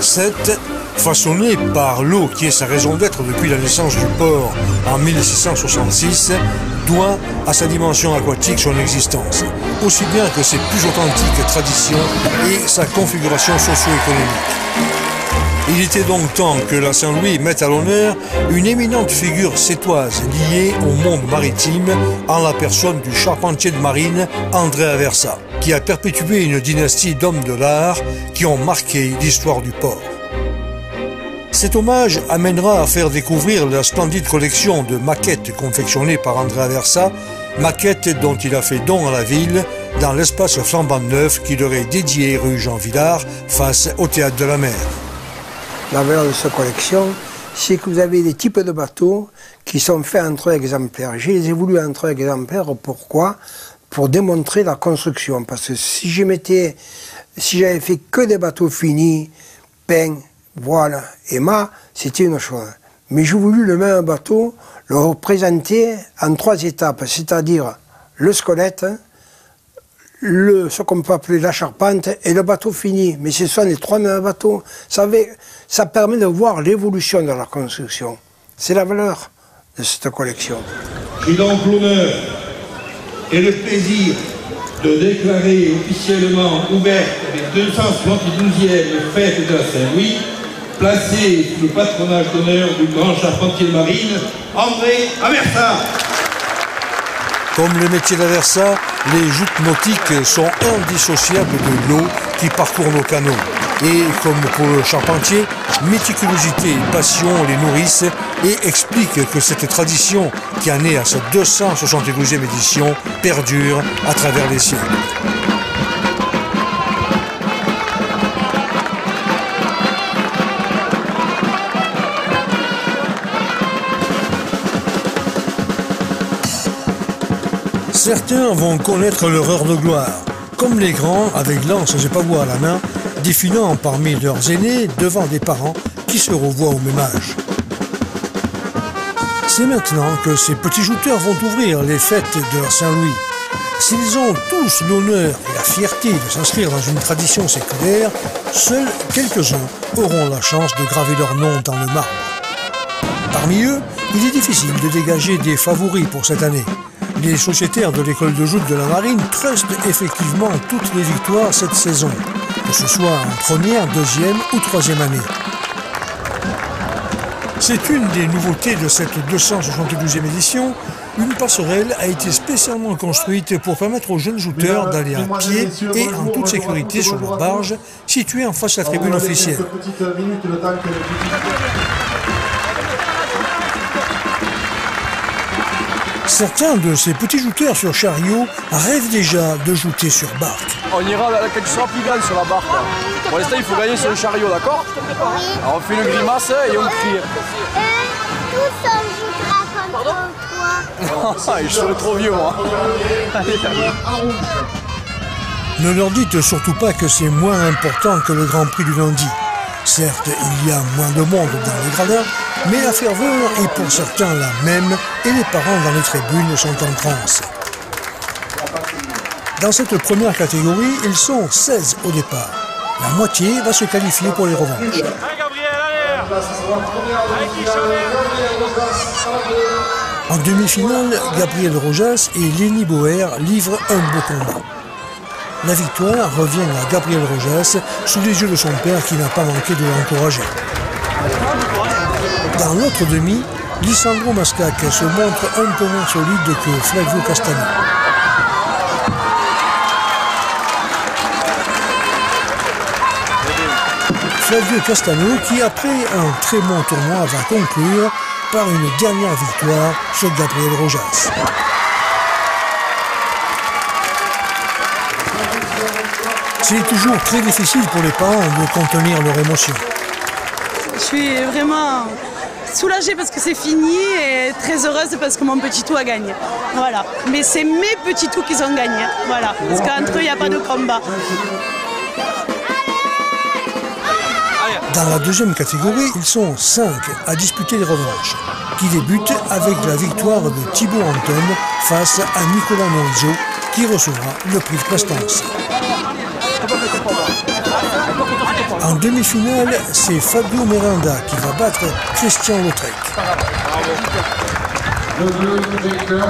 Cette, façonnée par l'eau qui est sa raison d'être depuis la naissance du port en 1666, doit à sa dimension aquatique son existence, aussi bien que ses plus authentiques traditions et sa configuration socio-économique. Il était donc temps que la Saint-Louis mette à l'honneur une éminente figure sétoise liée au monde maritime en la personne du charpentier de marine André Aversa, qui a perpétué une dynastie d'hommes de l'art qui ont marqué l'histoire du port. Cet hommage amènera à faire découvrir la splendide collection de maquettes confectionnées par André Aversa, maquettes dont il a fait don à la ville dans l'espace flambant neuf qui leur est dédié rue Jean Villard face au Théâtre de la Mer. La valeur de cette collection, c'est que vous avez des types de bateaux qui sont faits en 3 exemplaires. Je les ai voulu en 3 exemplaires, pourquoi? Pour démontrer la construction. Parce que si j'avais fait que des bateaux finis, peints, voiles et mâts, c'était une chose. Mais j'ai voulu le même bateau le représenter en 3 étapes, c'est-à-dire le squelette, ce qu'on peut appeler la charpente et le bateau fini. Mais ce sont les 3 mêmes bateaux. Ça permet de voir l'évolution de la construction. C'est la valeur de cette collection. J'ai donc l'honneur et le plaisir de déclarer officiellement ouverte les 272e fêtes de la Saint-Louis, placées sous le patronage d'honneur du grand charpentier de marine, André Aversa. Comme le métier d'Aversa, les joutes nautiques sont indissociables de l'eau qui parcourt nos canaux. Et comme pour le charpentier, méticulosité et passion les nourrissent et expliquent que cette tradition, qui en est à sa 272e édition, perdure à travers les siècles. Certains vont connaître leur heure de gloire, comme les grands avec lances et pavois à la main, défilant parmi leurs aînés devant des parents qui se revoient au même âge. C'est maintenant que ces petits jouteurs vont ouvrir les fêtes de la Saint-Louis. S'ils ont tous l'honneur et la fierté de s'inscrire dans une tradition séculaire, seuls quelques-uns auront la chance de graver leur nom dans le marbre. Parmi eux, il est difficile de dégager des favoris pour cette année. Les sociétaires de l'école de joute de la Marine trustent effectivement toutes les victoires cette saison, que ce soit en première, deuxième ou troisième année. C'est une des nouveautés de cette 272e édition. Une passerelle a été spécialement construite pour permettre aux jeunes jouteurs d'aller à pied et en toute sécurité sur leur barge située en face à la tribune officielle. Certains de ces petits jouteurs sur chariot rêvent déjà de jouter sur barque. On ira quand tu seras plus grand sur la barque. Pour l'instant, il faut gagner sur le chariot, d'accord? Alors on fait une grimace et on crie. Tous on jouera contre toi. Je serai trop vieux, moi. Ne leur dites surtout pas que c'est moins important que le Grand Prix du lundi. Certes, il y a moins de monde dans les gradins, mais la ferveur est pour certains la même et les parents dans les tribunes sont en transe. Dans cette première catégorie, ils sont 16 au départ. La moitié va se qualifier pour les revanches. En demi-finale, Gabriel Rojas et Lenny Boer livrent un beau combat. La victoire revient à Gabriel Rojas sous les yeux de son père qui n'a pas manqué de l'encourager. Dans l'autre demi, Lisandro Mascac se montre un peu moins solide que Flavio Castano. Flavio Castano qui, après un très bon tournoi, va conclure par une dernière victoire sur Gabriel Rojas. C'est toujours très difficile pour les parents de contenir leur émotion. Je suis vraiment soulagée parce que c'est fini et très heureuse parce que mon petit tout a gagné. Voilà. Mais c'est mes petits tout qui ont gagné. Voilà. Parce qu'entre eux, il n'y a pas de combat. Dans la deuxième catégorie, ils sont 5 à disputer les revanches, qui débutent avec la victoire de Thibaut Anton face à Nicolas Morizot, qui recevra le prix de prestance. En demi-finale, c'est Fabio Miranda qui va battre Christian Lautrec. Le bleu vainqueur,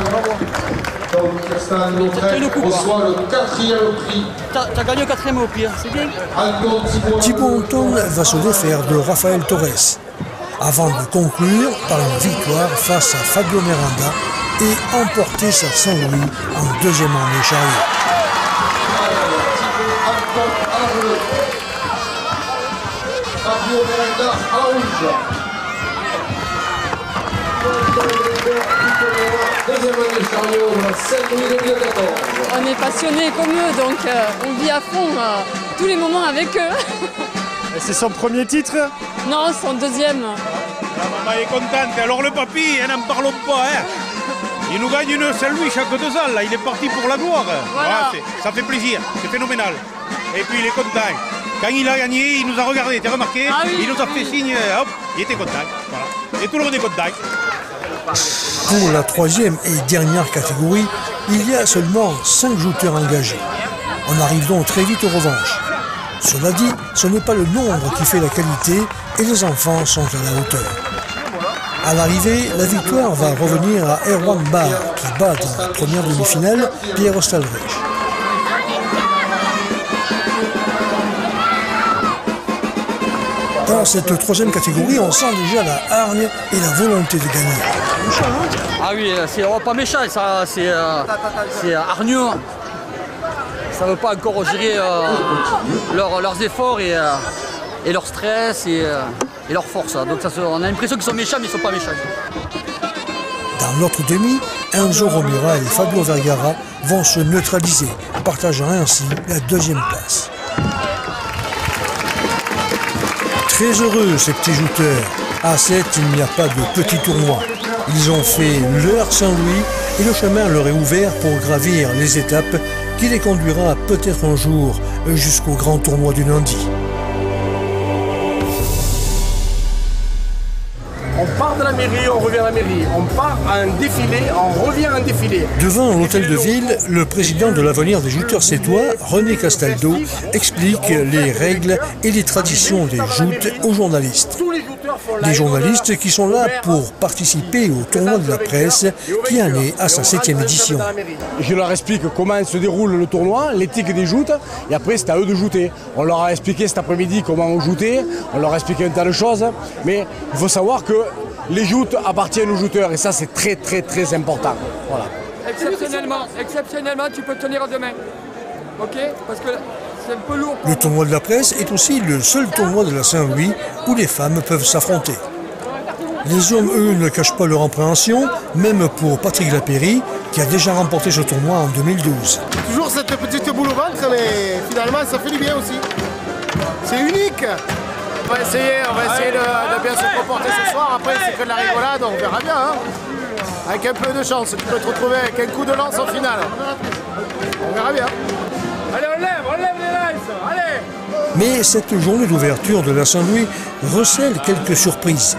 donc Christian Lautrec reçoit le 4e prix. T'as gagné le 4e au pire, c'est bien. Thibaut Anton va se défaire de Rafael Torres, avant de conclure par une victoire face à Fabio Miranda et emporter sa Saint-Louis en deuxième année chariot. Fabio Miranda à la rouge. Deuxième année chariot de la Saint-Louis 2014. On est passionnés comme eux, donc on vit à fond tous les moments avec eux. C'est son premier titre? Non, son deuxième. La maman est contente. Alors le papy, n'en parlons pas. Hein. Il nous gagne une Saint-Louis chaque 2 ans. Là. Il est parti pour la gloire. Voilà. Ça fait plaisir, c'est phénoménal. Et puis il est content. Quand il a gagné, il nous a regardé, t'as remarqué? Il nous a fait signe, hop, il était content. Voilà. Et tout le monde est content. Pour la troisième et dernière catégorie, il y a seulement 5 jouteurs engagés. On arrive donc très vite aux revanches. Cela dit, ce n'est pas le nombre qui fait la qualité et les enfants sont à la hauteur. À l'arrivée, la victoire va revenir à Erwan Bar qui bat dans la première demi-finale Pierre Stalrich. Dans cette troisième catégorie, on sent déjà la hargne et la volonté de gagner. Ah oui, c'est pas méchant, c'est hargneux. Ça ne veut pas encore gérer leurs efforts et leur stress et leur force. Donc on a l'impression qu'ils sont méchants, mais ils ne sont pas méchants. Dans l'autre demi, Enzo Romira et Fabio Vergara vont se neutraliser, partageant ainsi la deuxième place. Très heureux ces petits jouteurs. À 7, il n'y a pas de petit tournoi. Ils ont fait leur Saint-Louis et le chemin leur est ouvert pour gravir les étapes qui les conduira peut-être un jour jusqu'au grand tournoi du lundi. On part de la mairie, on revient à la mairie. On part à un défilé, on revient à un défilé. Devant l'hôtel de ville, le président de l'Avenir des jouteurs sétois, René Castaldo, explique les règles et les traditions des joutes aux journalistes. Des journalistes qui sont là pour participer au tournoi de la presse qui en est à sa 7e édition. Je leur explique comment se déroule le tournoi, l'éthique des joutes, et après c'est à eux de jouter. On leur a expliqué cet après-midi comment on joutait, on leur a expliqué un tas de choses, mais il faut savoir que les joutes appartiennent aux jouteurs et ça c'est très très très important. Voilà. Exceptionnellement, tu peux tenir demain. Ok? Parce que c'est un peu lourd. Le tournoi de la presse est aussi le seul tournoi de la Saint-Louis où les femmes peuvent s'affronter. Les hommes, eux, ne cachent pas leur appréhension, même pour Patrick Lapéry, qui a déjà remporté ce tournoi en 2012. Toujours cette petite boule au ventre, mais finalement ça fait du bien aussi. C'est unique. On va essayer de bien se comporter ce soir. Après, c'est que de la rigolade, on verra bien. Hein. Avec un peu de chance, tu peux te retrouver avec un coup de lance en finale. On verra bien. Allez, on lève les lances, allez! Mais cette journée d'ouverture de la Saint-Louis recèle quelques surprises.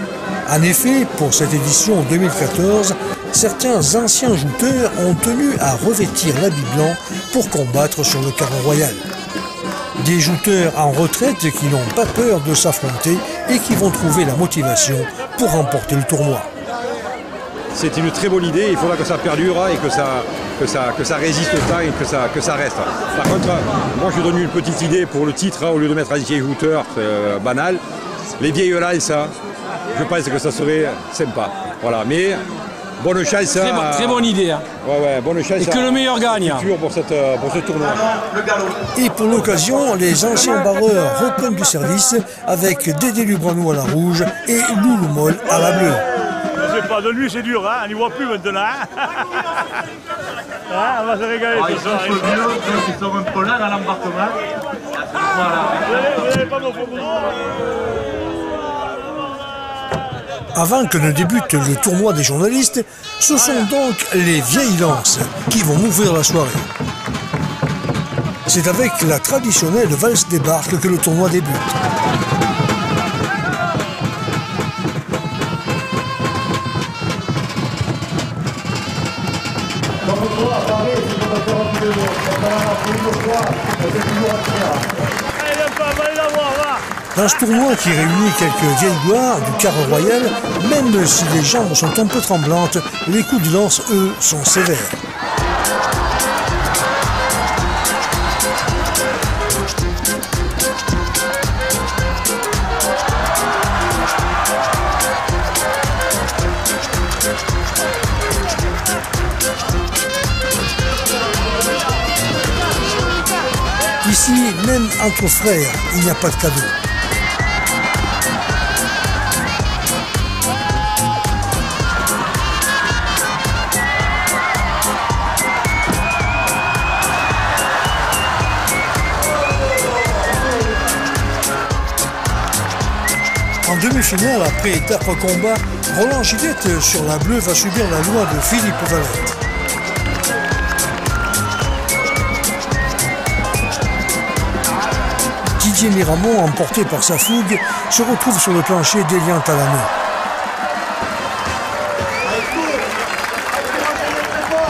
En effet, pour cette édition 2014, certains anciens jouteurs ont tenu à revêtir l'habit blanc pour combattre sur le carreau royal. Des jouteurs en retraite qui n'ont pas peur de s'affronter et qui vont trouver la motivation pour remporter le tournoi. C'est une très bonne idée, il faudra que ça perdure et que ça résiste au temps et que ça reste. Par contre, moi je donne une petite idée pour le titre, au lieu de mettre ancien jouteur banal, les vieilles lances, je pense que ça serait sympa. Voilà, mais bonne chance. Très bonne idée. Hein. Ouais, bonne chance. Et que le meilleur gagne. Pour ce tournoi. Et pour l'occasion, les anciens barreurs reprennent du service avec Dédé Lubrano à la rouge et Loulou Moll à la bleue. Pas de lui, c'est dur, hein, on n'y voit plus maintenant. On va se régaler. Ils sont vieux, ils sont un peu là dans l'embarquement. Avant que ne débute le tournoi des journalistes, ce sont donc les vieilles lances qui vont ouvrir la soirée. C'est avec la traditionnelle valse des barques que le tournoi débute. Dans ce tournoi qui réunit quelques vieilles gloires du carreau royal, même si les jambes sont un peu tremblantes, les coups de lance, eux, sont sévères. Ici, même entre frères, il n'y a pas de cadeau. En demi-finale, après d'âpres combats, Roland Gillette sur la bleue va subir la loi de Philippe Valette. Didier Miramont, emporté par sa fougue, se retrouve sur le plancher d'Elian Talano.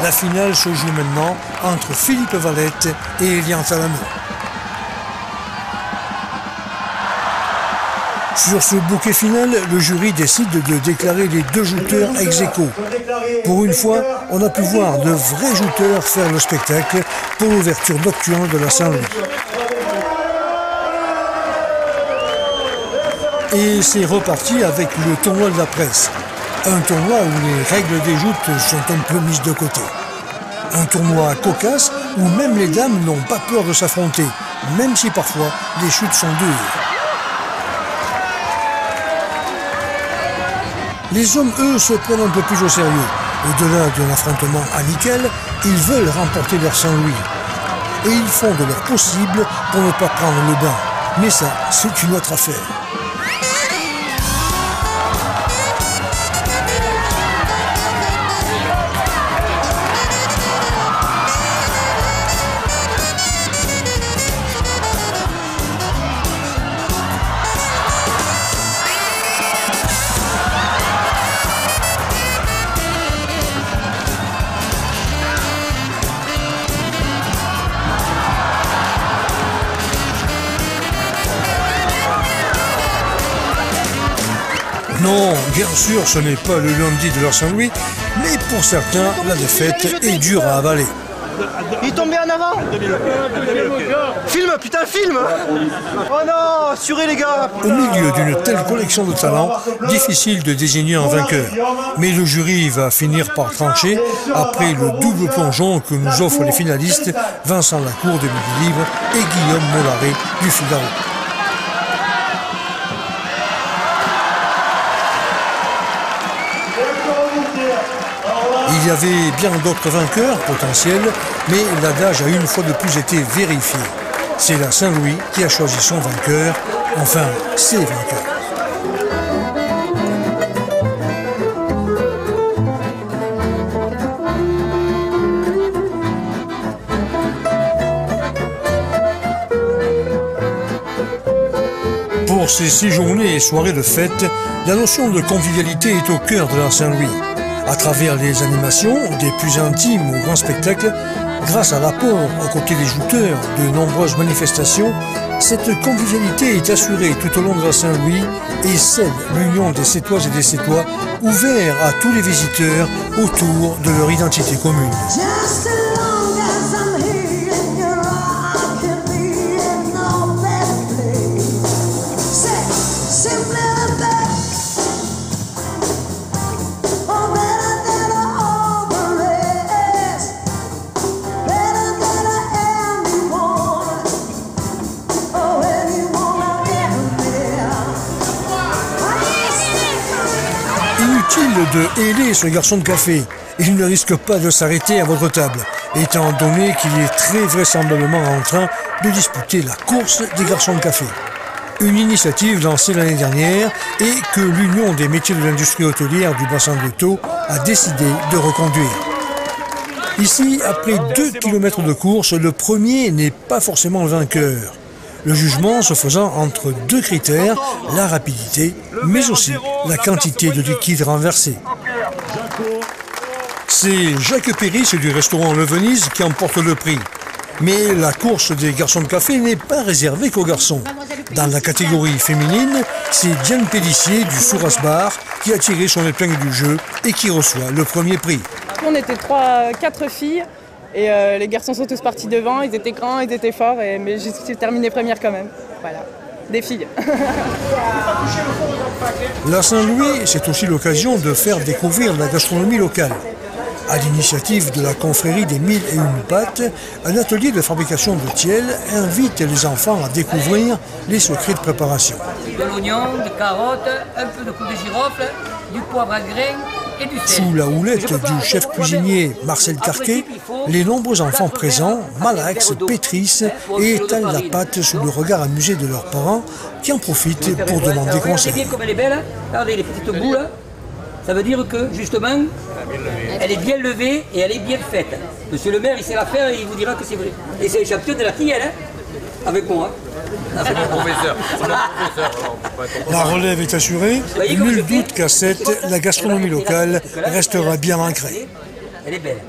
La finale se joue maintenant entre Philippe Valette et Elian Talano. Sur ce bouquet final, le jury décide de déclarer les deux jouteurs ex aequo. Pour une fois, on a pu voir de vrais jouteurs faire le spectacle pour l'ouverture nocturne de la Saint-Louis. Et c'est reparti avec le tournoi de la presse. Un tournoi où les règles des joutes sont un peu mises de côté. Un tournoi cocasse où même les dames n'ont pas peur de s'affronter, même si parfois les chutes sont dures. Les hommes, eux, se prennent un peu plus au sérieux. Au-delà d'un affrontement amical, ils veulent remporter leur Saint-Louis. Et ils font de leur possible pour ne pas prendre le bain. Mais ça, c'est une autre affaire. Non, bien sûr, ce n'est pas le lundi de leur Saint-Louis, mais pour certains, la défaite est dure à avaler. Il est tombé en avant. Filme, putain, filme. Oh non, assurez les gars. Au milieu d'une telle collection de talents, difficile de désigner un vainqueur. Mais le jury va finir par trancher après le double plongeon que nous offrent les finalistes Vincent Lacour de Midi Libre et Guillaume Mollaret du Figaro. Il y avait bien d'autres vainqueurs potentiels, mais l'adage a une fois de plus été vérifié. C'est la Saint-Louis qui a choisi son vainqueur, enfin ses vainqueurs. Pour ces 6 journées et soirées de fête, la notion de convivialité est au cœur de la Saint-Louis. À travers les animations, des plus intimes aux grands spectacles, grâce à l'apport aux côtés des jouteurs de nombreuses manifestations, cette convivialité est assurée tout au long de la Saint-Louis et scelle l'union des Sétoises et des Sétois, ouverts à tous les visiteurs autour de leur identité commune. De héler ce garçon de café. Il ne risque pas de s'arrêter à votre table, étant donné qu'il est très vraisemblablement en train de disputer la course des garçons de café. Une initiative lancée l'année dernière et que l'Union des métiers de l'industrie hôtelière du bassin de Thau a décidé de reconduire. Ici, après 2 kilomètres de course, le premier n'est pas forcément le vainqueur. Le jugement se faisant entre 2 critères, la rapidité, mais aussi la quantité de liquide renversé. C'est Jacques Péris du restaurant Le Venise qui emporte le prix. Mais la course des garçons de café n'est pas réservée qu'aux garçons. Dans la catégorie féminine, c'est Diane Pélissier du Sourasbar qui a tiré son épingle du jeu et qui reçoit le premier prix. On était 4 filles et les garçons sont tous partis devant, ils étaient grands, ils étaient forts, mais j'ai terminé première quand même. Voilà, des filles. La Saint-Louis, c'est aussi l'occasion de faire découvrir la gastronomie locale. À l'initiative de la confrérie des 1001 pâtes, un atelier de fabrication de tiels invite les enfants à découvrir les secrets de préparation. De l'oignon, des carottes, un peu de clou de girofle, du poivre à grains et du sel. Sous la houlette du chef cuisinier Marcel Carquet, les nombreux enfants présents malaxent, pétrissent et étalent la pâte sous le regard amusé de leurs parents qui en profitent pour demander conseil. Regardez bien comme elle est belle, regardez les petites boules. Ça veut dire que, justement, elle est bien levée et elle est bien faite. Monsieur le maire, il sait la faire et il vous dira que c'est vrai. Et c'est le champion de la tilleule, hein, avec moi. C'est mon professeur. La relève est assurée. Nul doute qu'à 7, la gastronomie locale restera bien ancrée. Elle est belle.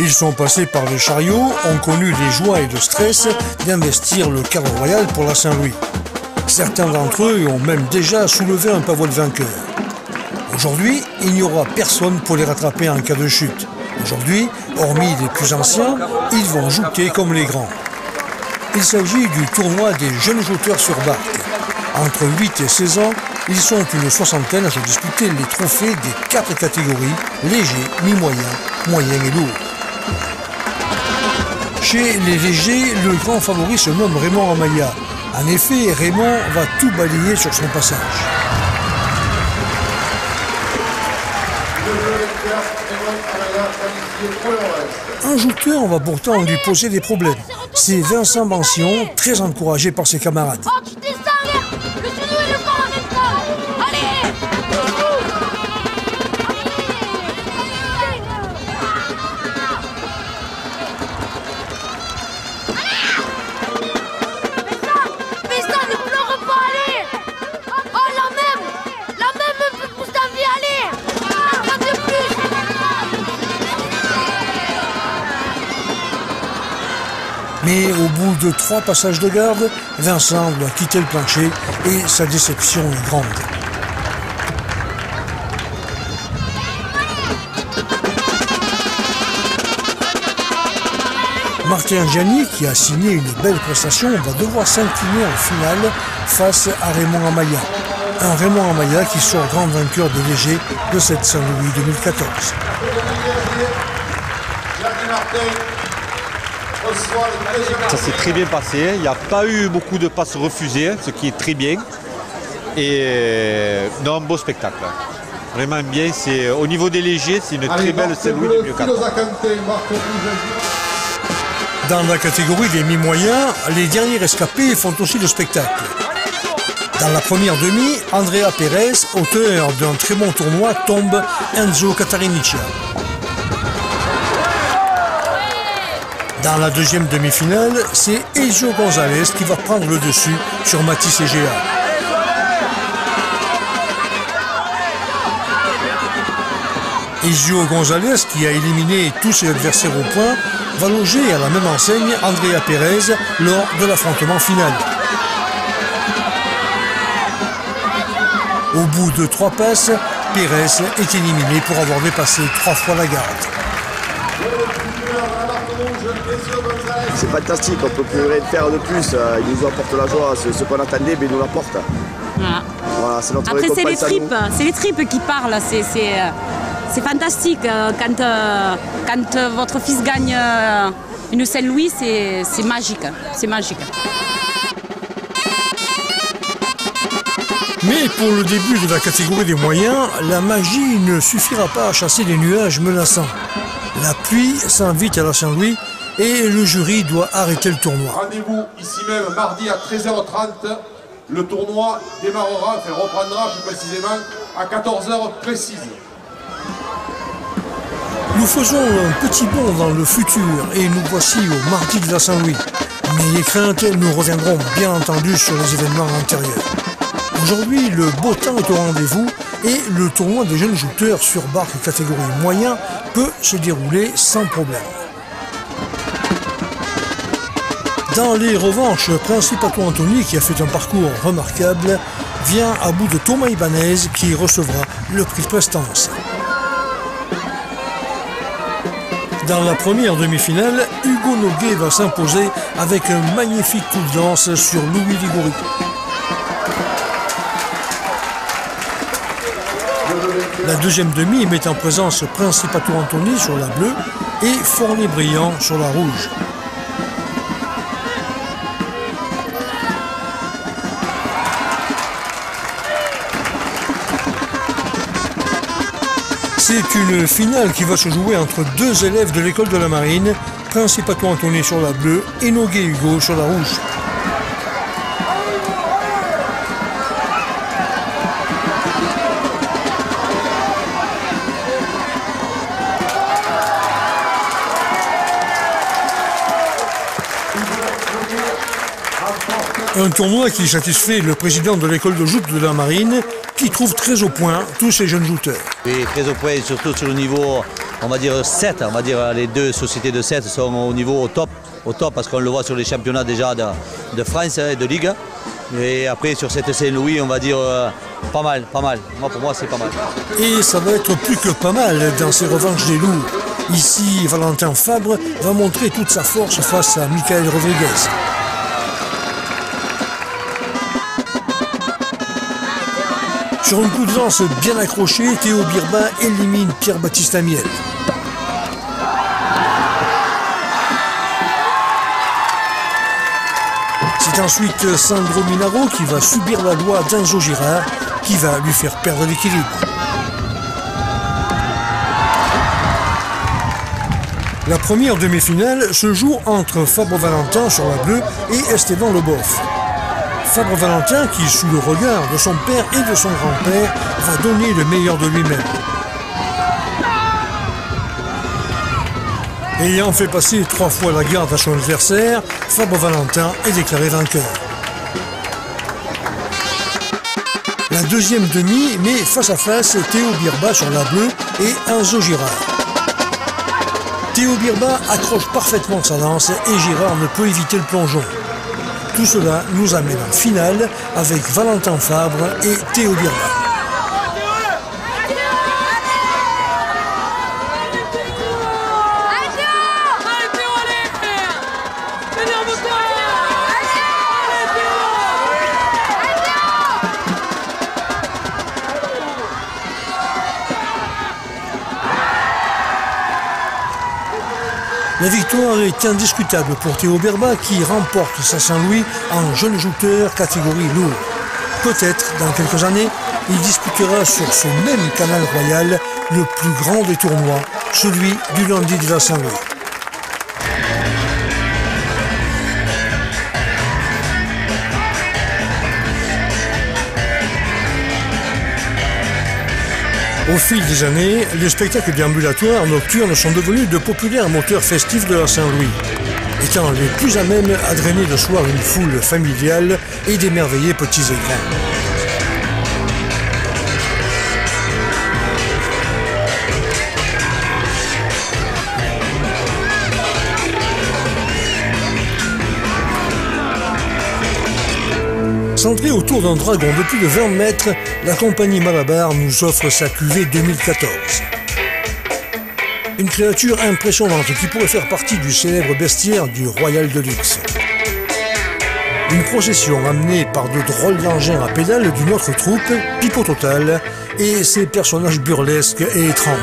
Ils sont passés par les chariots, ont connu les joies et le stress d'investir le carreau royal pour la Saint-Louis. Certains d'entre eux ont même déjà soulevé un pavois de vainqueur. Aujourd'hui, il n'y aura personne pour les rattraper en cas de chute. Aujourd'hui, hormis les plus anciens, ils vont jouter comme les grands. Il s'agit du tournoi des jeunes jouteurs sur barque. Entre 8 et 16 ans, ils sont une soixantaine à se disputer les trophées des 4 catégories, léger, mi-moyen, moyen et lourd. Chez les légers, le grand favori se nomme Raymond Amaya. En effet, Raymond va tout balayer sur son passage. Un jouteur va pourtant lui poser des problèmes. C'est Vincent Bancion, très encouragé par ses camarades. Oh, tu descends, là. Le genou et le corps en même temps. Allez. Vincent, ne pleure pas, allez. Oh, la même un peu pour ta vie, allez. Un de plus. Mais au bout de 3 passages de garde, Vincent doit quitter le plancher et sa déception est grande. Martin Gianni, qui a signé une belle prestation, va devoir s'incliner en finale face à Raymond Amaya. Un Raymond Amaya qui sort grand vainqueur des légers de cette Saint-Louis 2014. Ça s'est très bien passé, il n'y a pas eu beaucoup de passes refusées, ce qui est très bien. Et non, un beau spectacle. Vraiment bien, au niveau des légers, c'est une très belle Saint-Louis 2014. Dans la catégorie des mi-moyens, les derniers rescapés font aussi le spectacle. Dans la première demi, Andrea Pérez, auteur d'un très bon tournoi, tombe Enzo Catarinicia. Dans la deuxième demi-finale, c'est Ezio Gonzalez qui va prendre le dessus sur Matisse Egea. Ezio Gonzalez, qui a éliminé tous ses adversaires au point, va loger à la même enseigne Andrea Pérez lors de l'affrontement final. Au bout de 3 passes, Pérez est éliminé pour avoir dépassé 3 fois la garde. C'est fantastique, on ne peut plus rien faire de plus. Il nous apporte la joie, ce qu'on attendait, mais il nous l'apporte. Voilà. Voilà, c'est notre après, c'est les récompense à nous. tripes, qui parlent. C'est fantastique. Quand votre fils gagne une Saint-Louis, c'est magique. C'est magique. Mais pour le début de la catégorie des moyens, la magie ne suffira pas à chasser les nuages menaçants. La pluie s'invite à la Saint-Louis et le jury doit arrêter le tournoi. Rendez-vous ici même mardi à 13h30. Le tournoi démarrera, reprendra plus précisément à 14h précises. Nous faisons un petit bond dans le futur et nous voici au mardi de la Saint-Louis. N'ayez crainte, nous reviendrons bien entendu sur les événements antérieurs. Aujourd'hui, le beau temps est au rendez-vous et le tournoi des jeunes jouteurs sur barque catégorie moyen peut se dérouler sans problème. Dans les revanches, Principato Antoni, qui a fait un parcours remarquable, vient à bout de Thomas Ibanez qui recevra le prix de prestance. Dans la première demi-finale, Hugo Noguet va s'imposer avec un magnifique coup de lance sur Louis Ligori. La deuxième demi met en présence Principato Antoni sur la bleue et Forlé-Briand sur la rouge. C'est une finale qui va se jouer entre deux élèves de l'école de la Marine, Principato Antoni sur la bleue et Noguet Hugo sur la rouge. Un tournoi qui satisfait le président de l'école de joute de la Marine, qui trouve très au point tous ces jeunes jouteurs. Et très au point, surtout sur le niveau, on va dire 7, on va dire les deux sociétés de 7 sont au niveau au top parce qu'on le voit sur les championnats déjà de France et de Ligue. Et après sur cette Saint-Louis, on va dire pas mal. Moi, pour moi, c'est pas mal. Et ça va être plus que pas mal dans ces revanches des lourds. Ici, Valentin Fabre va montrer toute sa force face à Michael Rodriguez. Sur un coup de lance bien accroché, Théo Birba élimine Pierre-Baptiste Amiel. C'est ensuite Sandro Minaro qui va subir la loi d'Enzo Girard, qui va lui faire perdre l'équilibre. La première demi-finale se joue entre Fabre Valentin sur la bleue et Esteban Leboeuf. Fabre Valentin, qui sous le regard de son père et de son grand-père, va donner le meilleur de lui-même. Ayant fait passer 3 fois la garde à son adversaire, Fabre Valentin est déclaré vainqueur. La deuxième demi met face à face Théo Birba sur la bleue et Enzo Girard. Théo Birba accroche parfaitement sa lance et Girard ne peut éviter le plongeon. Tout cela nous amène en finale avec Valentin Fabre et Théo Birba. La victoire est indiscutable pour Théo Birba qui remporte sa Saint-Louis en jeune jouteur catégorie lourd. Peut-être, dans quelques années, il disputera sur ce même canal royal le plus grand des tournois, celui du lundi de la Saint-Louis. Au fil des années, les spectacles déambulatoires nocturnes sont devenus de populaires moteurs festifs de la Saint-Louis, étant les plus à même à drainer le soir une foule familiale et d'émerveillés petits et grands. Centrée autour d'un dragon de plus de 20 mètres, la compagnie Malabar nous offre sa cuvée 2014. Une créature impressionnante qui pourrait faire partie du célèbre bestiaire du Royal de Luxe. Une procession amenée par de drôles d'engins à pédales d'une autre troupe, Pipo Total, et ses personnages burlesques et étranges.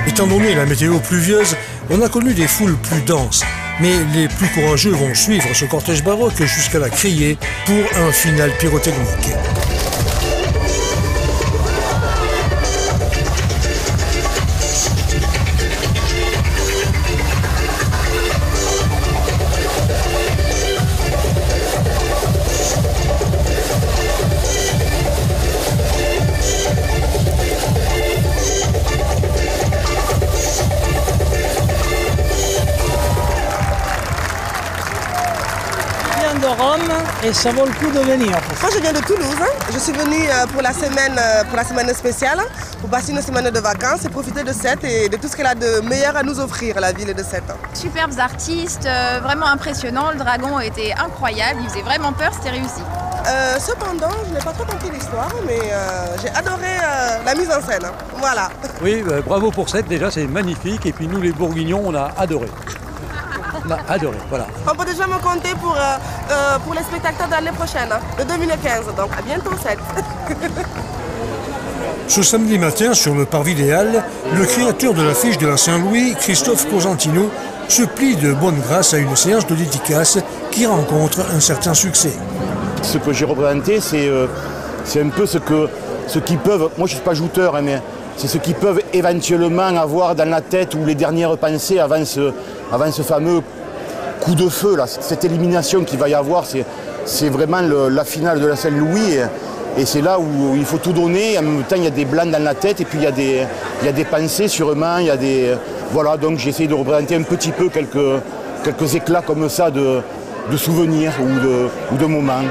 Étant donné la météo pluvieuse, on a connu des foules plus denses, mais les plus courageux vont suivre ce cortège baroque jusqu'à la criée pour un final pyrotechnique. viens de Rome et ça vaut le coup de venir. Moi je viens de Toulouse, je suis venue pour la semaine spéciale, pour passer une semaine de vacances et profiter de Sète et de tout ce qu'elle a de meilleur à nous offrir, la ville de Sète. Superbes artistes, vraiment impressionnants, le dragon était incroyable, il faisait vraiment peur, c'était réussi. Cependant, je n'ai pas trop compris l'histoire, mais j'ai adoré la mise en scène. Voilà. Oui, bravo pour Sète, déjà c'est magnifique. Et puis nous les Bourguignons, on a adoré. On a adoré, voilà. On peut déjà me compter pour les spectacles de l'année prochaine, de 2015. Donc à bientôt Sète. Ce samedi matin, sur le parvis des Halles, le créateur de l'affiche de la Saint-Louis, Christophe Cosentino, se plie de bonne grâce à une séance de dédicace qui rencontre un certain succès. Ce que j'ai représenté, c'est un peu ce qu'ils peuvent, moi je ne suis pas jouteur, hein, mais c'est ce qu'ils peuvent éventuellement avoir dans la tête ou les dernières pensées avant ce fameux coup de feu, là, cette élimination qu'il va y avoir, c'est vraiment la finale de la Saint-Louis et c'est là où il faut tout donner, en même temps il y a des blancs dans la tête et puis il y a des pensées sûrement, il y a des... Voilà, donc j'ai essayé de représenter un petit peu quelques éclats comme ça de souvenirs ou de moments.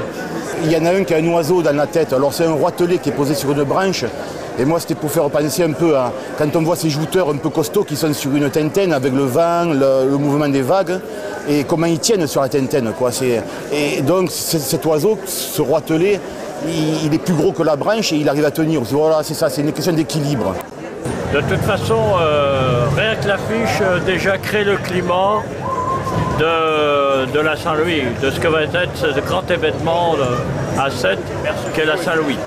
Il y en a un qui a un oiseau dans la tête, alors c'est un roitelet qui est posé sur une branche, et moi c'était pour faire penser un peu à quand on voit ces jouteurs un peu costauds qui sont sur une tintaine avec le vent, le mouvement des vagues, et comment ils tiennent sur la tintaine, quoi. Et donc cet oiseau, ce roitelet, il est plus gros que la branche et il arrive à tenir. Voilà, c'est ça, c'est une question d'équilibre. De toute façon, rien que l'affiche déjà crée le climat de la Saint-Louis, de ce que va être ce grand événement à Sète, qu'est la Saint-Louis.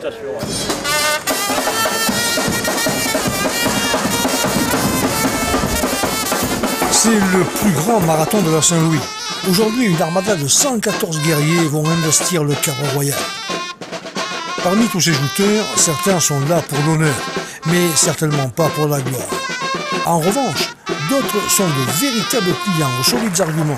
C'est le plus grand marathon de la Saint-Louis. Aujourd'hui, une armada de 114 guerriers vont investir le carreau royal. Parmi tous ces jouteurs, certains sont là pour l'honneur, mais certainement pas pour la gloire. En revanche, d'autres sont de véritables clients aux solides arguments.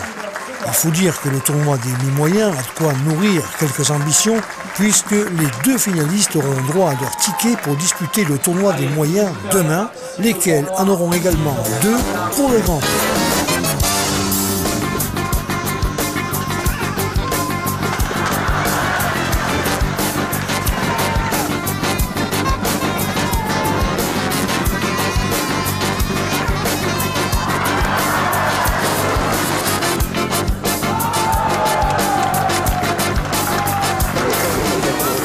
Il faut dire que le tournoi des mi-moyens a de quoi nourrir quelques ambitions, puisque les deux finalistes auront droit à leur ticket pour disputer le tournoi des moyens demain, lesquels en auront également deux pour le Grand Prix.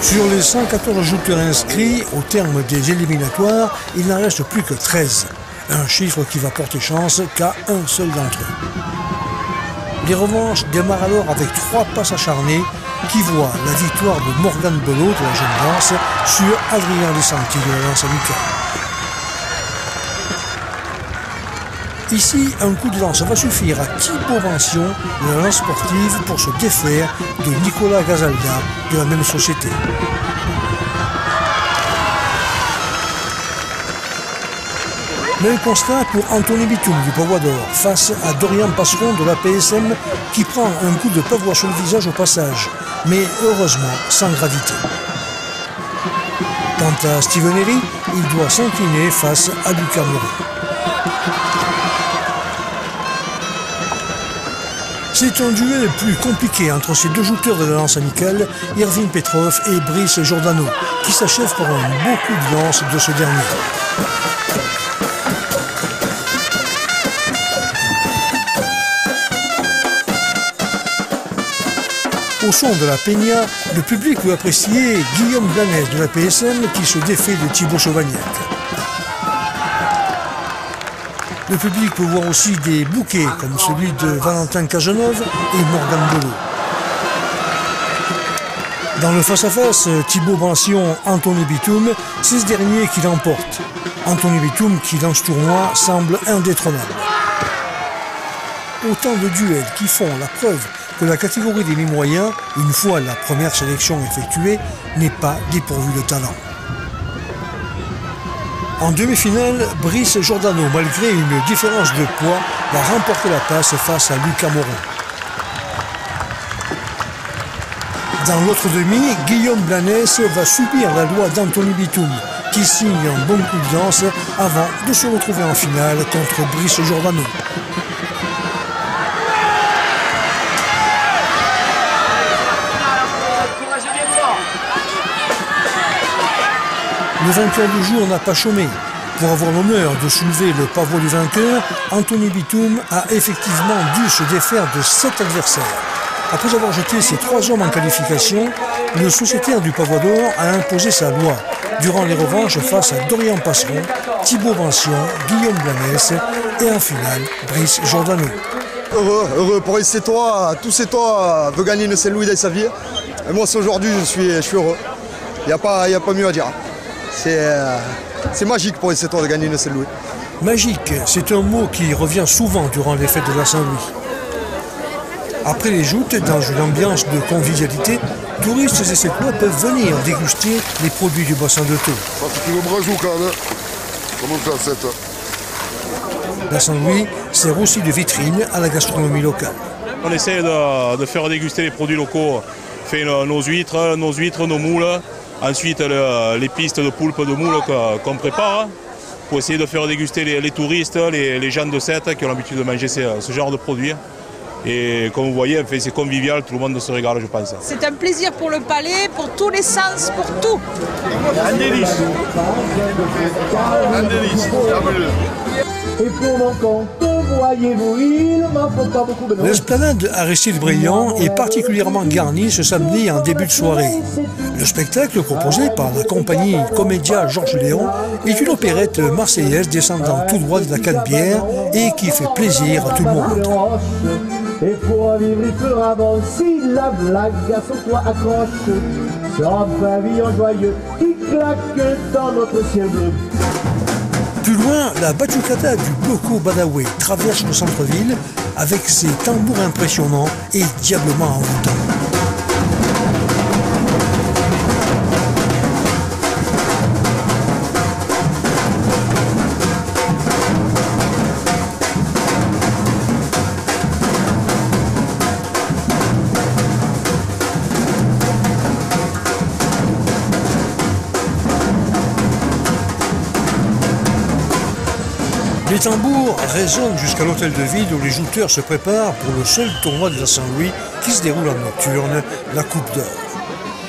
Sur les 114 jouteurs inscrits, au terme des éliminatoires, il n'en reste plus que 13. Un chiffre qui va porter chance qu'à un seul d'entre eux. Les revanches démarrent alors avec 3 passes acharnées qui voient la victoire de Morgane Belot de la Jeune Lance sur Adrien Desanti de la Lance amicale. Ici, un coup de lance va suffire à Thibaut Bension de la Lance sportive pour se défaire de Nicolas Gazalda de la même société. Même constat pour Anthony Bitoum du Pavois d'Or face à Dorian Passeron de la PSM qui prend un coup de pavois sur le visage au passage, mais heureusement sans gravité. Quant à Steven Herry, il doit s'incliner face à Lucas Moreau. C'est un duel plus compliqué entre ces deux jouteurs de la Lance amicale, Irving Petrov et Brice Giordano, qui s'achève par un beau coup de lance de ce dernier. Au son de la peña, le public veut apprécier Guillaume Blanes de la PSM qui se défait de Thibaut Chauvagnac. Le public peut voir aussi des bouquets comme celui de Valentin Cazeneuve et Morgane Belot. Dans le face-à-face, Thibaut Bension, Anthony Bitoum, c'est ce dernier qui l'emporte. Anthony Bitoum qui dans ce tournoi semble indétrônable. Autant de duels qui font la preuve que la catégorie des mi-moyens, une fois la première sélection effectuée, n'est pas dépourvue de talent. En demi-finale, Brice Giordano, malgré une différence de poids, va remporter la passe face à Lucas Moreau. Dans l'autre demi, Guillaume Blanes va subir la loi d'Anthony Bitoum, qui signe un bon coup de lance avant de se retrouver en finale contre Brice Giordano. Le vainqueur du jour n'a pas chômé. Pour avoir l'honneur de soulever le pavot du vainqueur, Anthony Bitoum a effectivement dû se défaire de 7 adversaires. Après avoir jeté ses 3 hommes en qualification, le sociétaire du Pavois-d'Or a imposé sa loi durant les revanches face à Dorian Passeron, Thibaut Vincion, Guillaume Blanès et en finale, Brice Giordano. Heureux pour les Sétois, tous Sétois veulent gagner une Saint-Louis dans sa vie. Et moi aujourd'hui je suis heureux. Il n'y a pas mieux à dire. C'est magique pour les Sétois de gagner une Saint-Louis. Magique, c'est un mot qui revient souvent durant les fêtes de la Saint-Louis. Après les joutes, dans une ambiance de convivialité, touristes et Sétois peuvent venir déguster les produits du bassin de Thau. La Saint-Louis sert aussi de vitrine à la gastronomie locale. On essaie de faire déguster les produits locaux, fait nos huîtres, nos moules, ensuite les pistes de poulpe de moules qu'on prépare, pour essayer de faire déguster les touristes, les gens de Sète qui ont l'habitude de manger ce genre de produits. Et comme vous voyez, c'est convivial, tout le monde se régale, je pense. C'est un plaisir pour le palais, pour tous les sens, pour tout. Un délice. Un délice, et pour mon compte, voyez-vous, il m'en faut pas beaucoup de... L'esplanade Aristide Briand est particulièrement garnie ce samedi en début de soirée. Le spectacle proposé par la compagnie Comédia Georges Léon est une opérette marseillaise descendant tout droit de la Canebière et qui fait plaisir à tout le monde. Et pour vivre, il fera bon si la blague à son toit accroche. C'est un pavillon joyeux qui claque dans notre ciel bleu. Plus loin, la batucada du Boko Badawi traverse le centre-ville avec ses tambours impressionnants et diablement envoûtants. Les tambours résonnent jusqu'à l'hôtel de ville où les jouteurs se préparent pour le seul tournoi de la Saint-Louis qui se déroule en nocturne, la Coupe d'Or.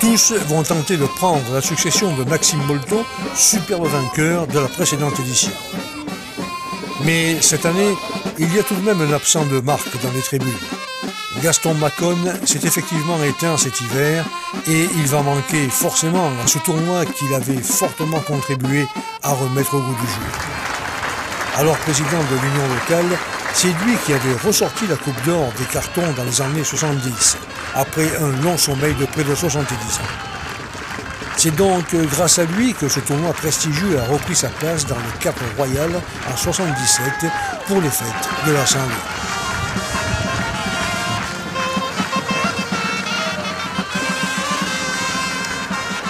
Tous vont tenter de prendre la succession de Maxime Molto, superbe vainqueur de la précédente édition. Mais cette année, il y a tout de même un absent de marque dans les tribunes. Gaston Macon s'est effectivement éteint cet hiver et il va manquer forcément à ce tournoi qu'il avait fortement contribué à remettre au goût du jour. Alors président de l'Union locale, c'est lui qui avait ressorti la Coupe d'Or des cartons dans les années 70, après un long sommeil de près de 70 ans. C'est donc grâce à lui que ce tournoi prestigieux a repris sa place dans le cadre royal en 77 pour les fêtes de la Saint-Louis.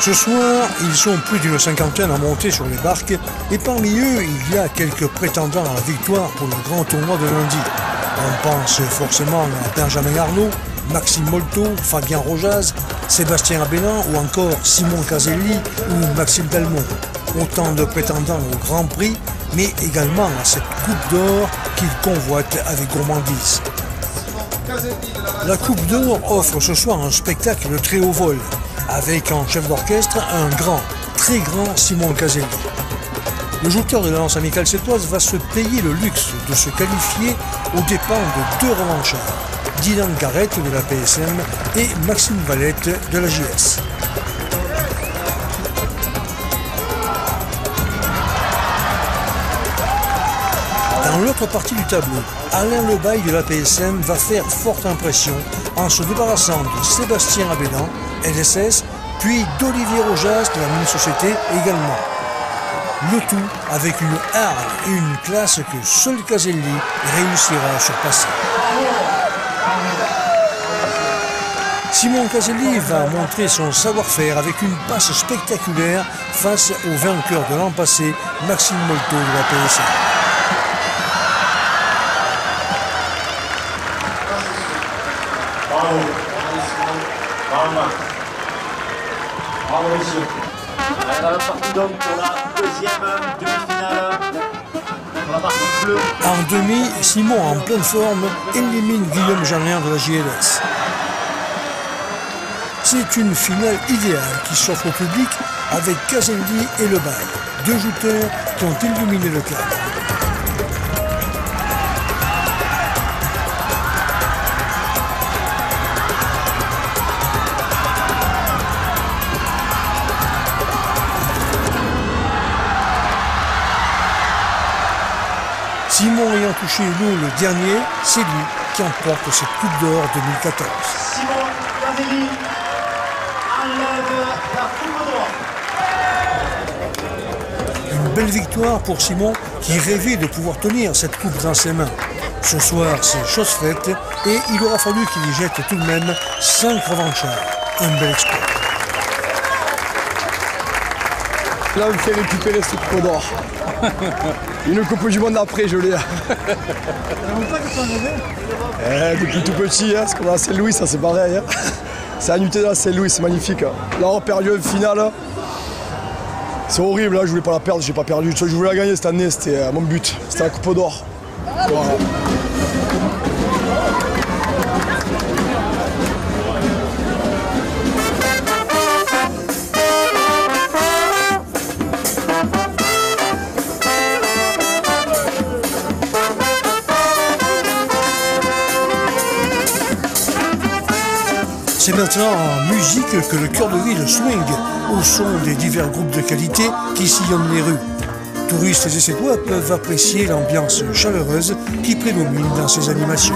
Ce soir, ils sont plus d'une cinquantaine à monter sur les barques et parmi eux, il y a quelques prétendants à la victoire pour le grand tournoi de lundi. On pense forcément à Benjamin Arnaud, Maxime Molto, Fabien Rojaz, Sébastien Abélan ou encore Simon Caselli ou Maxime Delmont. Autant de prétendants au Grand Prix, mais également à cette Coupe d'Or qu'ils convoitent avec gourmandise. La Coupe d'Or offre ce soir un spectacle de très haut vol, avec en chef d'orchestre un grand, très grand Simon Caselli. Le jouteur de la lance amicale sétoise va se payer le luxe de se qualifier aux dépens de 2 revanchards, Dylan Garrett de la PSM et Maxime Valette de la JS. Dans l'autre partie du tableau, Alain Lebaille de la PSM va faire forte impression en se débarrassant de Sébastien Abélan, LSS, puis d'Olivier Rojaz de la même société également. Le tout avec une hargne et une classe que seul Caselli réussira à surpasser. Simon Caselli va montrer son savoir-faire avec une passe spectaculaire face au vainqueur de l'an passé, Maxime Molto de la PSM. Bravo. Bravo, monsieur. On est parti donc pour la deuxième demi-finale. Pour la marque bleue. En demi, Simon en pleine forme élimine Guillaume Jeanlin de la JLS. C'est une finale idéale qui s'offre au public avec Caselli et Lebal, deux jouteurs qui ont illuminé le cadre. Simon ayant touché l'eau le dernier, c'est lui qui emporte cette Coupe d'Or 2014. Simon Caselli enlève la Coupe d'Or. Une belle victoire pour Simon qui rêvait de pouvoir tenir cette coupe dans ses mains. Ce soir, c'est chose faite et il aura fallu qu'il y jette tout de même 5 revanchards. Un bel exploit. Là, on me fait récupérer cette Coupe d'Or. Une Coupe du Monde après, je l'ai. Depuis tout petit, hein, parce qu'on a Saint-Louis, ça c'est pareil. Hein. C'est à Nutella à Saint-Louis, c'est magnifique. Hein. Là, on a perdu une finale. C'est horrible, là, je voulais pas la perdre, j'ai pas perdu. Je voulais la gagner cette année, c'était mon but. C'était la Coupe d'Or. Voilà. C'est maintenant en musique que le cœur de ville swing au son des divers groupes de qualité qui sillonnent les rues. Touristes et Sétois peuvent apprécier l'ambiance chaleureuse qui prédomine dans ces animations.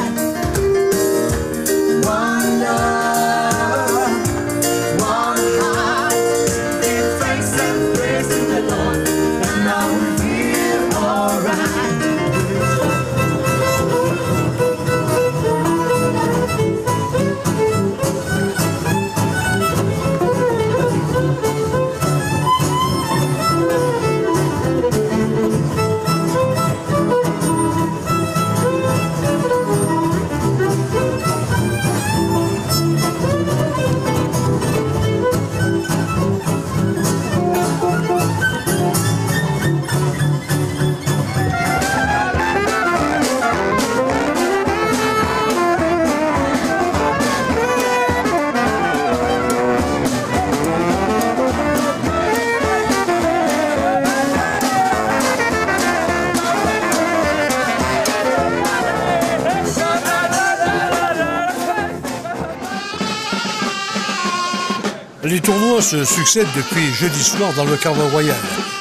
Les tournois se succèdent depuis jeudi soir dans le cadre royal,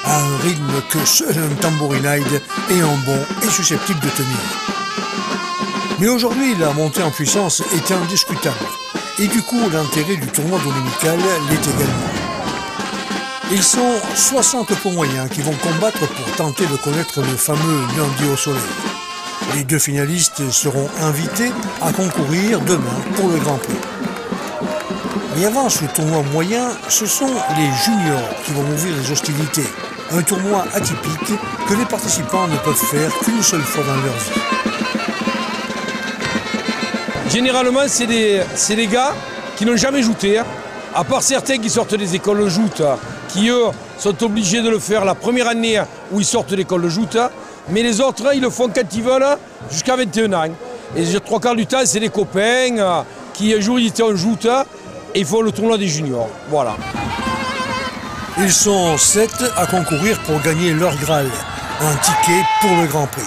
à un rythme que seul un tambourinide et un bon est susceptible de tenir. Mais aujourd'hui, la montée en puissance est indiscutable, et du coup, l'intérêt du tournoi dominical l'est également. Ils sont 60 points moyens qui vont combattre pour tenter de connaître le fameux lundi au soleil. Les deux finalistes seront invités à concourir demain pour le Grand Prix. Mais avant ce tournoi moyen, ce sont les juniors qui vont ouvrir les hostilités. Un tournoi atypique que les participants ne peuvent faire qu'une seule fois dans leur vie. Généralement, c'est des gars qui n'ont jamais jouté, hein. À part certains qui sortent des écoles de joute, qui eux sont obligés de le faire la première année où ils sortent de l'école de joute. Mais les autres, ils le font quand ils veulent, jusqu'à 21 ans. Et les 3/4 du temps, c'est des copains qui un jour ils étaient en joute. Et ils font le tournoi des juniors, voilà. Ils sont 7 à concourir pour gagner leur Graal, un ticket pour le Grand Prix.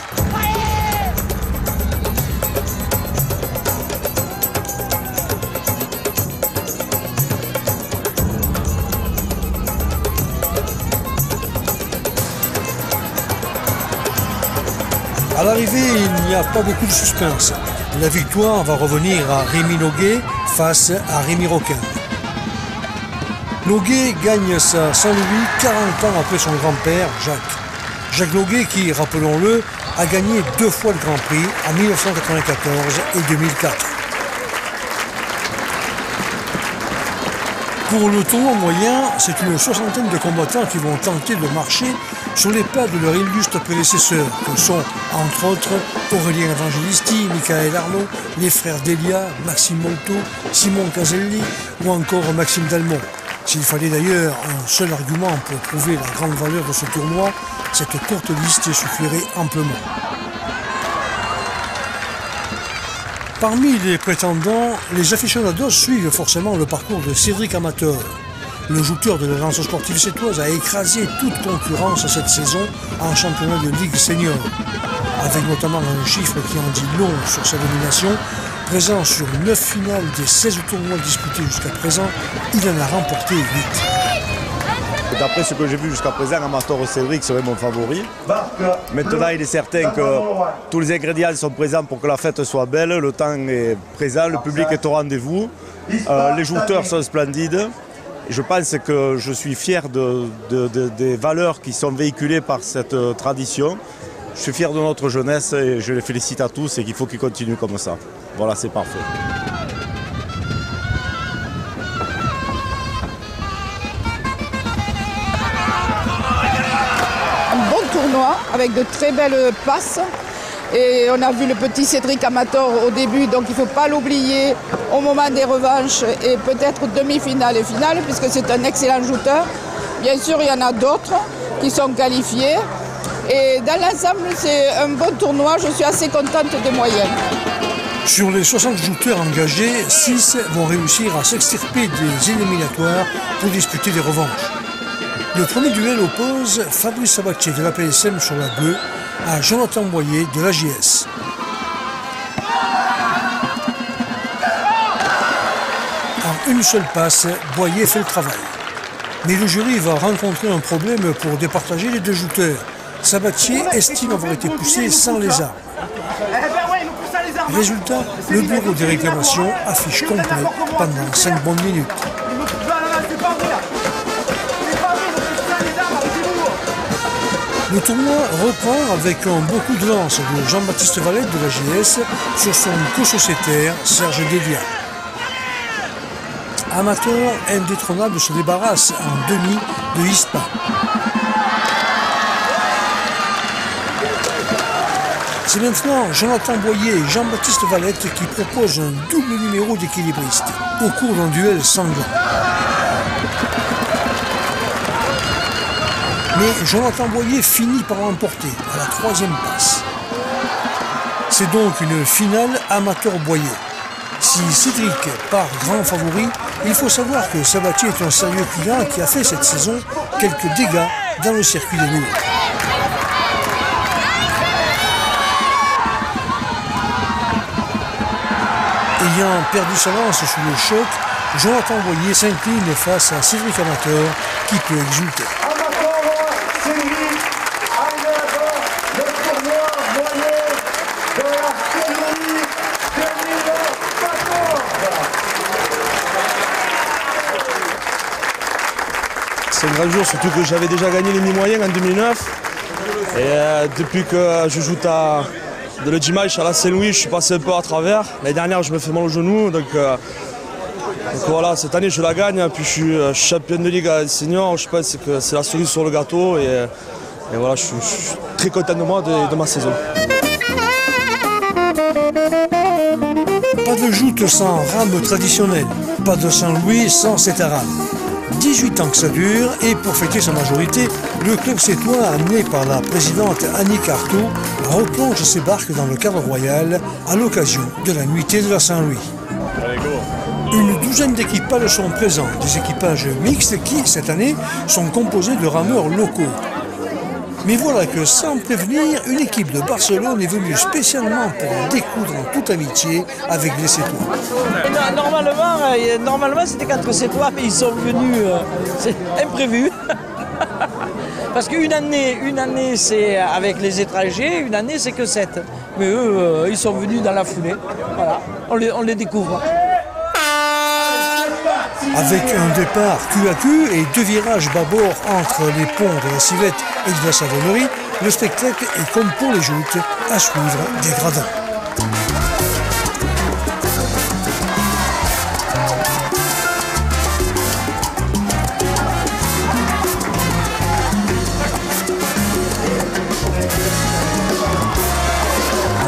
À l'arrivée, il n'y a pas beaucoup de suspense. La victoire va revenir à Rémi Noguet face à Rémi Roquin. Noguet gagne sa Saint-Louis 40 ans après son grand-père, Jacques. Jacques Noguet qui, rappelons-le, a gagné 2 fois le Grand Prix en 1994 et 2004. Pour le tournoi moyen, c'est une soixantaine de combattants qui vont tenter de marcher sur les pas de leurs illustres prédécesseurs, que sont, entre autres, Aurélien Evangelisti, Michael Arnaud, les frères Delia, Maxime Molto, Simon Caselli ou encore Maxime Dalmont. S'il fallait d'ailleurs un seul argument pour prouver la grande valeur de ce tournoi, cette courte liste suffirait amplement. Parmi les prétendants, les aficionados suivent forcément le parcours de Cédric Amateur. Le jouteur de la Lance sportive sétoise a écrasé toute concurrence cette saison en championnat de Ligue senior, avec notamment un chiffre qui en dit long sur sa domination. Présent sur 9 finales des 16 tournois disputés jusqu'à présent, il en a remporté 8. D'après ce que j'ai vu jusqu'à présent, Amateur Cédric serait mon favori. Maintenant, il est certain que tous les ingrédients sont présents pour que la fête soit belle, le temps est présent, le public est au rendez-vous, les joueurs sont splendides. Je pense que je suis fier des valeurs qui sont véhiculées par cette tradition. Je suis fier de notre jeunesse et je les félicite à tous et qu'il faut qu'ils continuent comme ça. Voilà, c'est parfait. Un bon tournoi avec de très belles passes. Et on a vu le petit Cédric Amator au début, donc il ne faut pas l'oublier au moment des revanches et peut-être demi-finale et finale, puisque c'est un excellent joueur. Bien sûr, il y en a d'autres qui sont qualifiés. Et dans l'ensemble, c'est un bon tournoi, je suis assez contente des moyens. Sur les 60 joueurs engagés, 6 vont réussir à s'extirper des éliminatoires pour disputer des revanches. Le premier duel oppose Fabrice Sabatier de la PSM sur la bleue à Jonathan Boyer de la JS. En une seule passe, Boyer fait le travail. Mais le jury va rencontrer un problème pour départager les deux joueurs. Sabatier estime avoir été poussé sans les armes. Résultat, le bureau des réclamations affiche complet pendant 5 bonnes minutes. Le tournoi reprend avec un beau coup de lance de Jean-Baptiste Valette de la JS sur son co-sociétaire Serge Dédia. Amateur indétrônable se débarrasse en demi de Ispa. C'est maintenant Jonathan Boyer et Jean-Baptiste Valette qui proposent un double numéro d'équilibriste au cours d'un duel sanglant. Mais Jonathan Boyer finit par l'emporter à la 3e passe. C'est donc une finale Amateur-Boyer. Si Cédric part grand favori, il faut savoir que Sabatier est un sérieux client qui a fait cette saison quelques dégâts dans le circuit des lourds. Ayant perdu sa lance sous le choc, Jonathan Boyer s'incline face à Cédric Amateur qui peut exulter. C'est un grand jour, surtout que j'avais déjà gagné les mi-moyens en 2009. Et depuis que je joue de le dimanche à la Saint-Louis, je suis passé un peu à travers. L'année dernière, je me fais mal au genou. Donc voilà, cette année, je la gagne. Puis je suis champion de Ligue senior. Je pense que c'est la cerise sur le gâteau. Et voilà, je suis très content de moi, de ma saison. Pas de joute sans rame traditionnelle. Pas de Saint-Louis sans cette rame. 18 ans que ça dure et pour fêter sa majorité, le club sétois, amené par la présidente Annick Artaud, replonge ses barques dans le cadre royal à l'occasion de la nuitée de la Saint-Louis. Une douzaine d'équipages sont présents, des équipages mixtes qui, cette année, sont composés de rameurs locaux. Mais voilà que sans prévenir, une équipe de Barcelone est venue spécialement pour découdre en toute amitié avec les Sétois. Normalement c'était 4 Sétois, mais ils sont venus, c'est imprévu. Parce qu'une année c'est avec les étrangers, une année c'est que 7. Mais eux, ils sont venus dans la foulée. Voilà, on les découvre. Avec un départ cul à cul et 2 virages bâbord entre les ponts de la Civette et de la Savonnerie, le spectacle est comme pour les joutes, à suivre des gradins.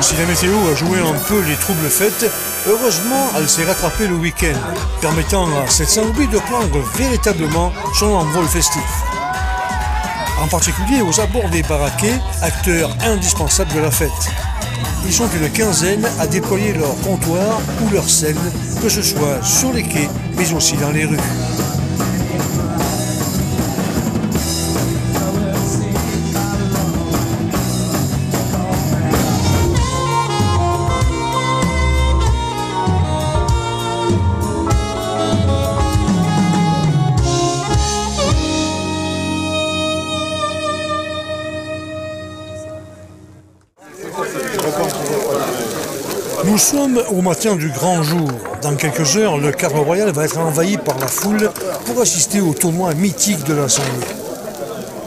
Si la météo a joué un peu les troubles fêtes, heureusement elle s'est rattrapée le week-end, permettant à cette Saint-Louis de prendre véritablement son envol festif. En particulier aux abords des baraquets, acteurs indispensables de la fête. Ils sont une quinzaine à déployer leur comptoir ou leur scène, que ce soit sur les quais, mais aussi dans les rues. Nous sommes au matin du grand jour. Dans quelques heures, le cadre royal va être envahi par la foule pour assister au tournoi mythique de la Saint-Louis.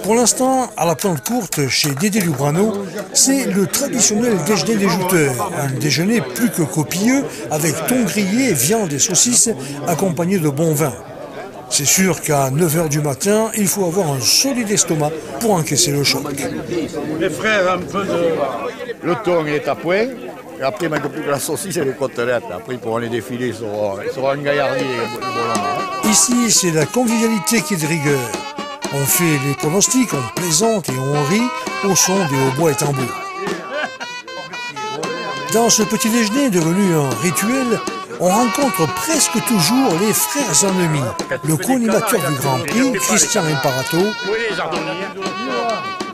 Pour l'instant, à la plante courte, chez Dédé Lubrano, c'est le traditionnel déjeuner des jouteurs. Un déjeuner plus que copieux, avec thon grillé, viande et saucisses, accompagné de bon vin. C'est sûr qu'à 9 h du matin, il faut avoir un solide estomac pour encaisser le choc. Les frères, un peu de... Le thon est à point. Et après, il manque plus que la saucisse et les côtelettes. Après, ils pourront les défiler, ils seront engaillardis. Ici, c'est la convivialité qui est de rigueur. On fait les pronostics, on plaisante et on rit au son des hautbois et tambours. Dans ce petit déjeuner devenu un rituel, on rencontre presque toujours les frères ennemis. Le co-animateur du Grand Prix, Christian Imparato,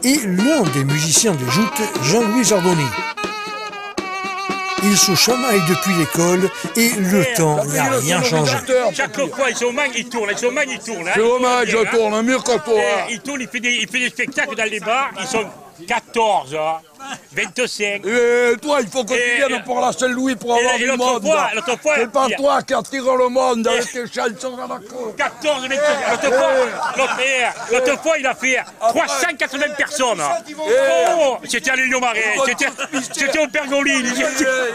et l'un des musiciens des joutes, Jean-Louis Zardoni. Ils se chamaillent depuis l'école et le temps n'a rien changé. Chaque fois, ils sont mag, ils tournent. C'est dommage, je tourne mieux que toi. Il tourne, il fait des spectacles dans les bars, ils sont 14, 25. Toi, il faut que tu viennes pour la Saint-Louis pour avoir du monde. C'est pas toi qui attire le monde avec tes chansons à la cour. 14, 25. L'autre fois, il a fait 380 personnes. Oh, c'était à l'Union-Marais, c'était au Pergolini.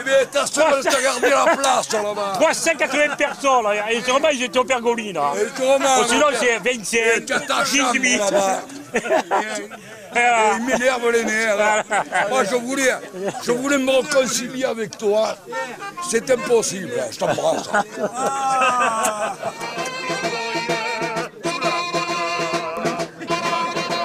Mais t'as seulement gardé la place là-bas. 380 personnes, et sûrement, ils étaient au Pergolini. Sinon, c'est 25, 18. Il m'énerve les nerfs. Moi, je voulais me réconcilier avec toi. C'est impossible. Je t'embrasse.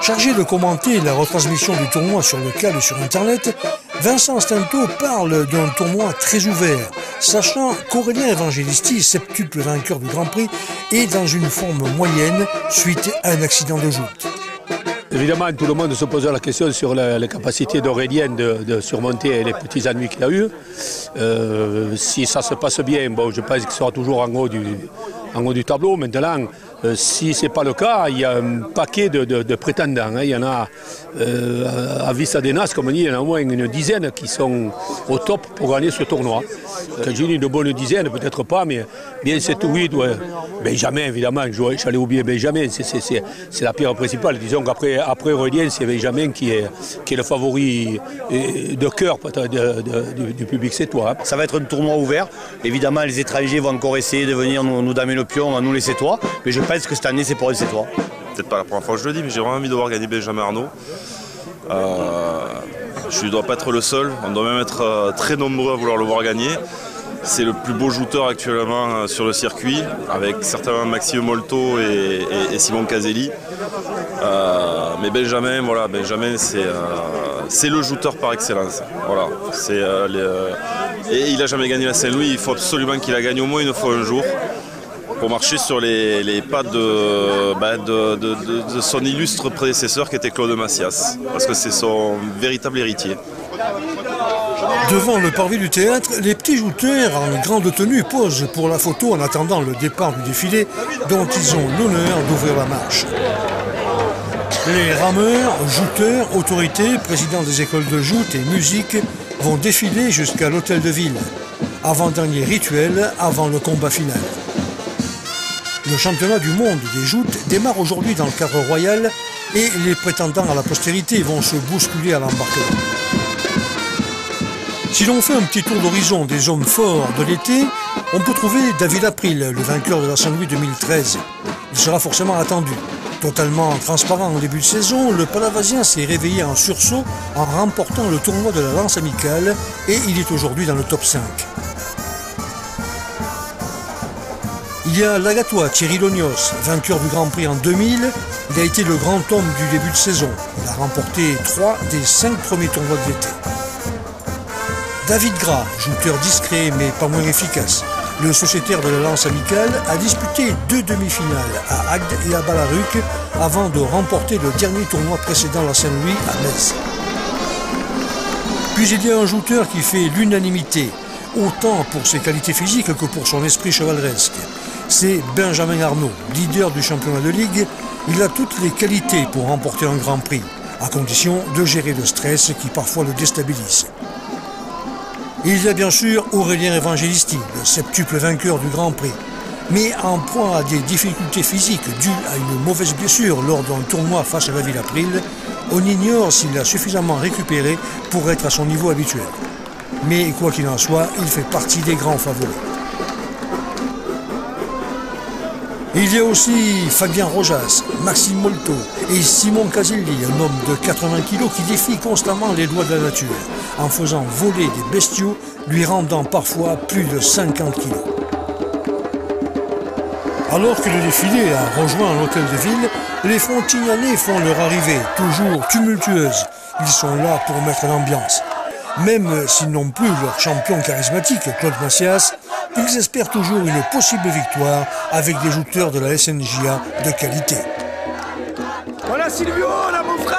Chargé de commenter la retransmission du tournoi sur le câble et sur Internet, Vincent Stinto parle d'un tournoi très ouvert, sachant qu'Aurélien Evangelisti, septuple vainqueur du Grand Prix, est dans une forme moyenne suite à un accident de joute. Évidemment, tout le monde se pose la question sur les capacités d'Aurélien de surmonter les petits ennuis qu'il a eus. Si ça se passe bien, bon, je pense qu'il sera toujours en haut du tableau. Maintenant, si ce n'est pas le cas, il y a un paquet de prétendants. Il y en a à Visadenas, comme on dit, il y en a au moins une dizaine qui sont au top pour gagner ce tournoi. Quand j'ai dit une bonne dizaine, peut-être pas, mais bien 7 ou 8. Ouais. Benjamin, évidemment, j'allais oublier Benjamin, c'est la pierre principale. Disons qu'après Aurélien, c'est Benjamin qui est le favori de cœur du public, c'est toi. Ça va être un tournoi ouvert. Évidemment, les étrangers vont encore essayer de venir nous damer le pion, à nous laisser toi. Mais je pense que cette année, c'est pour laisser toi. Peut-être pas la première fois que je le dis, mais j'ai vraiment envie de voir gagner Benjamin Arnault. Je ne dois pas être le seul, on doit même être très nombreux à vouloir le voir gagner. C'est le plus beau jouteur actuellement sur le circuit, avec certainement Maxime Molto et Simon Caselli. Mais Benjamin, voilà, c'est le joueur par excellence. Voilà, et il n'a jamais gagné la Saint-Louis, il faut absolument qu'il la gagne au moins une fois un jour, pour marcher sur les pas de son illustre prédécesseur qui était Claude Macias, parce que c'est son véritable héritier. Devant le parvis du théâtre, les petits jouteurs en grande tenue posent pour la photo en attendant le départ du défilé dont ils ont l'honneur d'ouvrir la marche. Les rameurs, jouteurs, autorités, présidents des écoles de joute et musique vont défiler jusqu'à l'hôtel de ville. Avant-dernier rituel avant le combat final. Le championnat du monde des joutes démarre aujourd'hui dans le cadre royal et les prétendants à la postérité vont se bousculer à l'embarquement. Si l'on fait un petit tour d'horizon des hommes forts de l'été, on peut trouver David April, le vainqueur de la Saint-Louis 2013. Il sera forcément attendu. Totalement transparent en début de saison, le Palavasien s'est réveillé en sursaut en remportant le tournoi de la lance amicale et il est aujourd'hui dans le top 5. Il y a l'Agatois Thierry Lognos, vainqueur du Grand Prix en 2000. Il a été le grand homme du début de saison. Il a remporté 3 des 5 premiers tournois de l'été. David Gras, jouteur discret mais pas moins efficace. Le sociétaire de la lance amicale a disputé 2 demi-finales à Agde et à Balaruc avant de remporter le dernier tournoi précédant la Saint-Louis à Metz. Puis il y a un joueur qui fait l'unanimité, autant pour ses qualités physiques que pour son esprit chevaleresque. C'est Benjamin Arnault, leader du championnat de Ligue. Il a toutes les qualités pour remporter un Grand Prix, à condition de gérer le stress qui parfois le déstabilise. Il y a bien sûr Aurélien Evangelisti, le septuple vainqueur du Grand Prix. Mais en proie à des difficultés physiques dues à une mauvaise blessure lors d'un tournoi face à la Ville April, on ignore s'il a suffisamment récupéré pour être à son niveau habituel. Mais quoi qu'il en soit, il fait partie des grands favoris. Il y a aussi Fabien Rojas, Maxime Molto et Simon Caselli, un homme de 80 kg qui défie constamment les lois de la nature, en faisant voler des bestiaux, lui rendant parfois plus de 50 kg. Alors que le défilé a rejoint l'hôtel de ville, les Frontignanais font leur arrivée, toujours tumultueuse. Ils sont là pour mettre l'ambiance. Même s'ils n'ont plus leur champion charismatique, Claude Macias, ils espèrent toujours une possible victoire avec des jouteurs de la SNJA de qualité. Voilà Silvio, la mon France.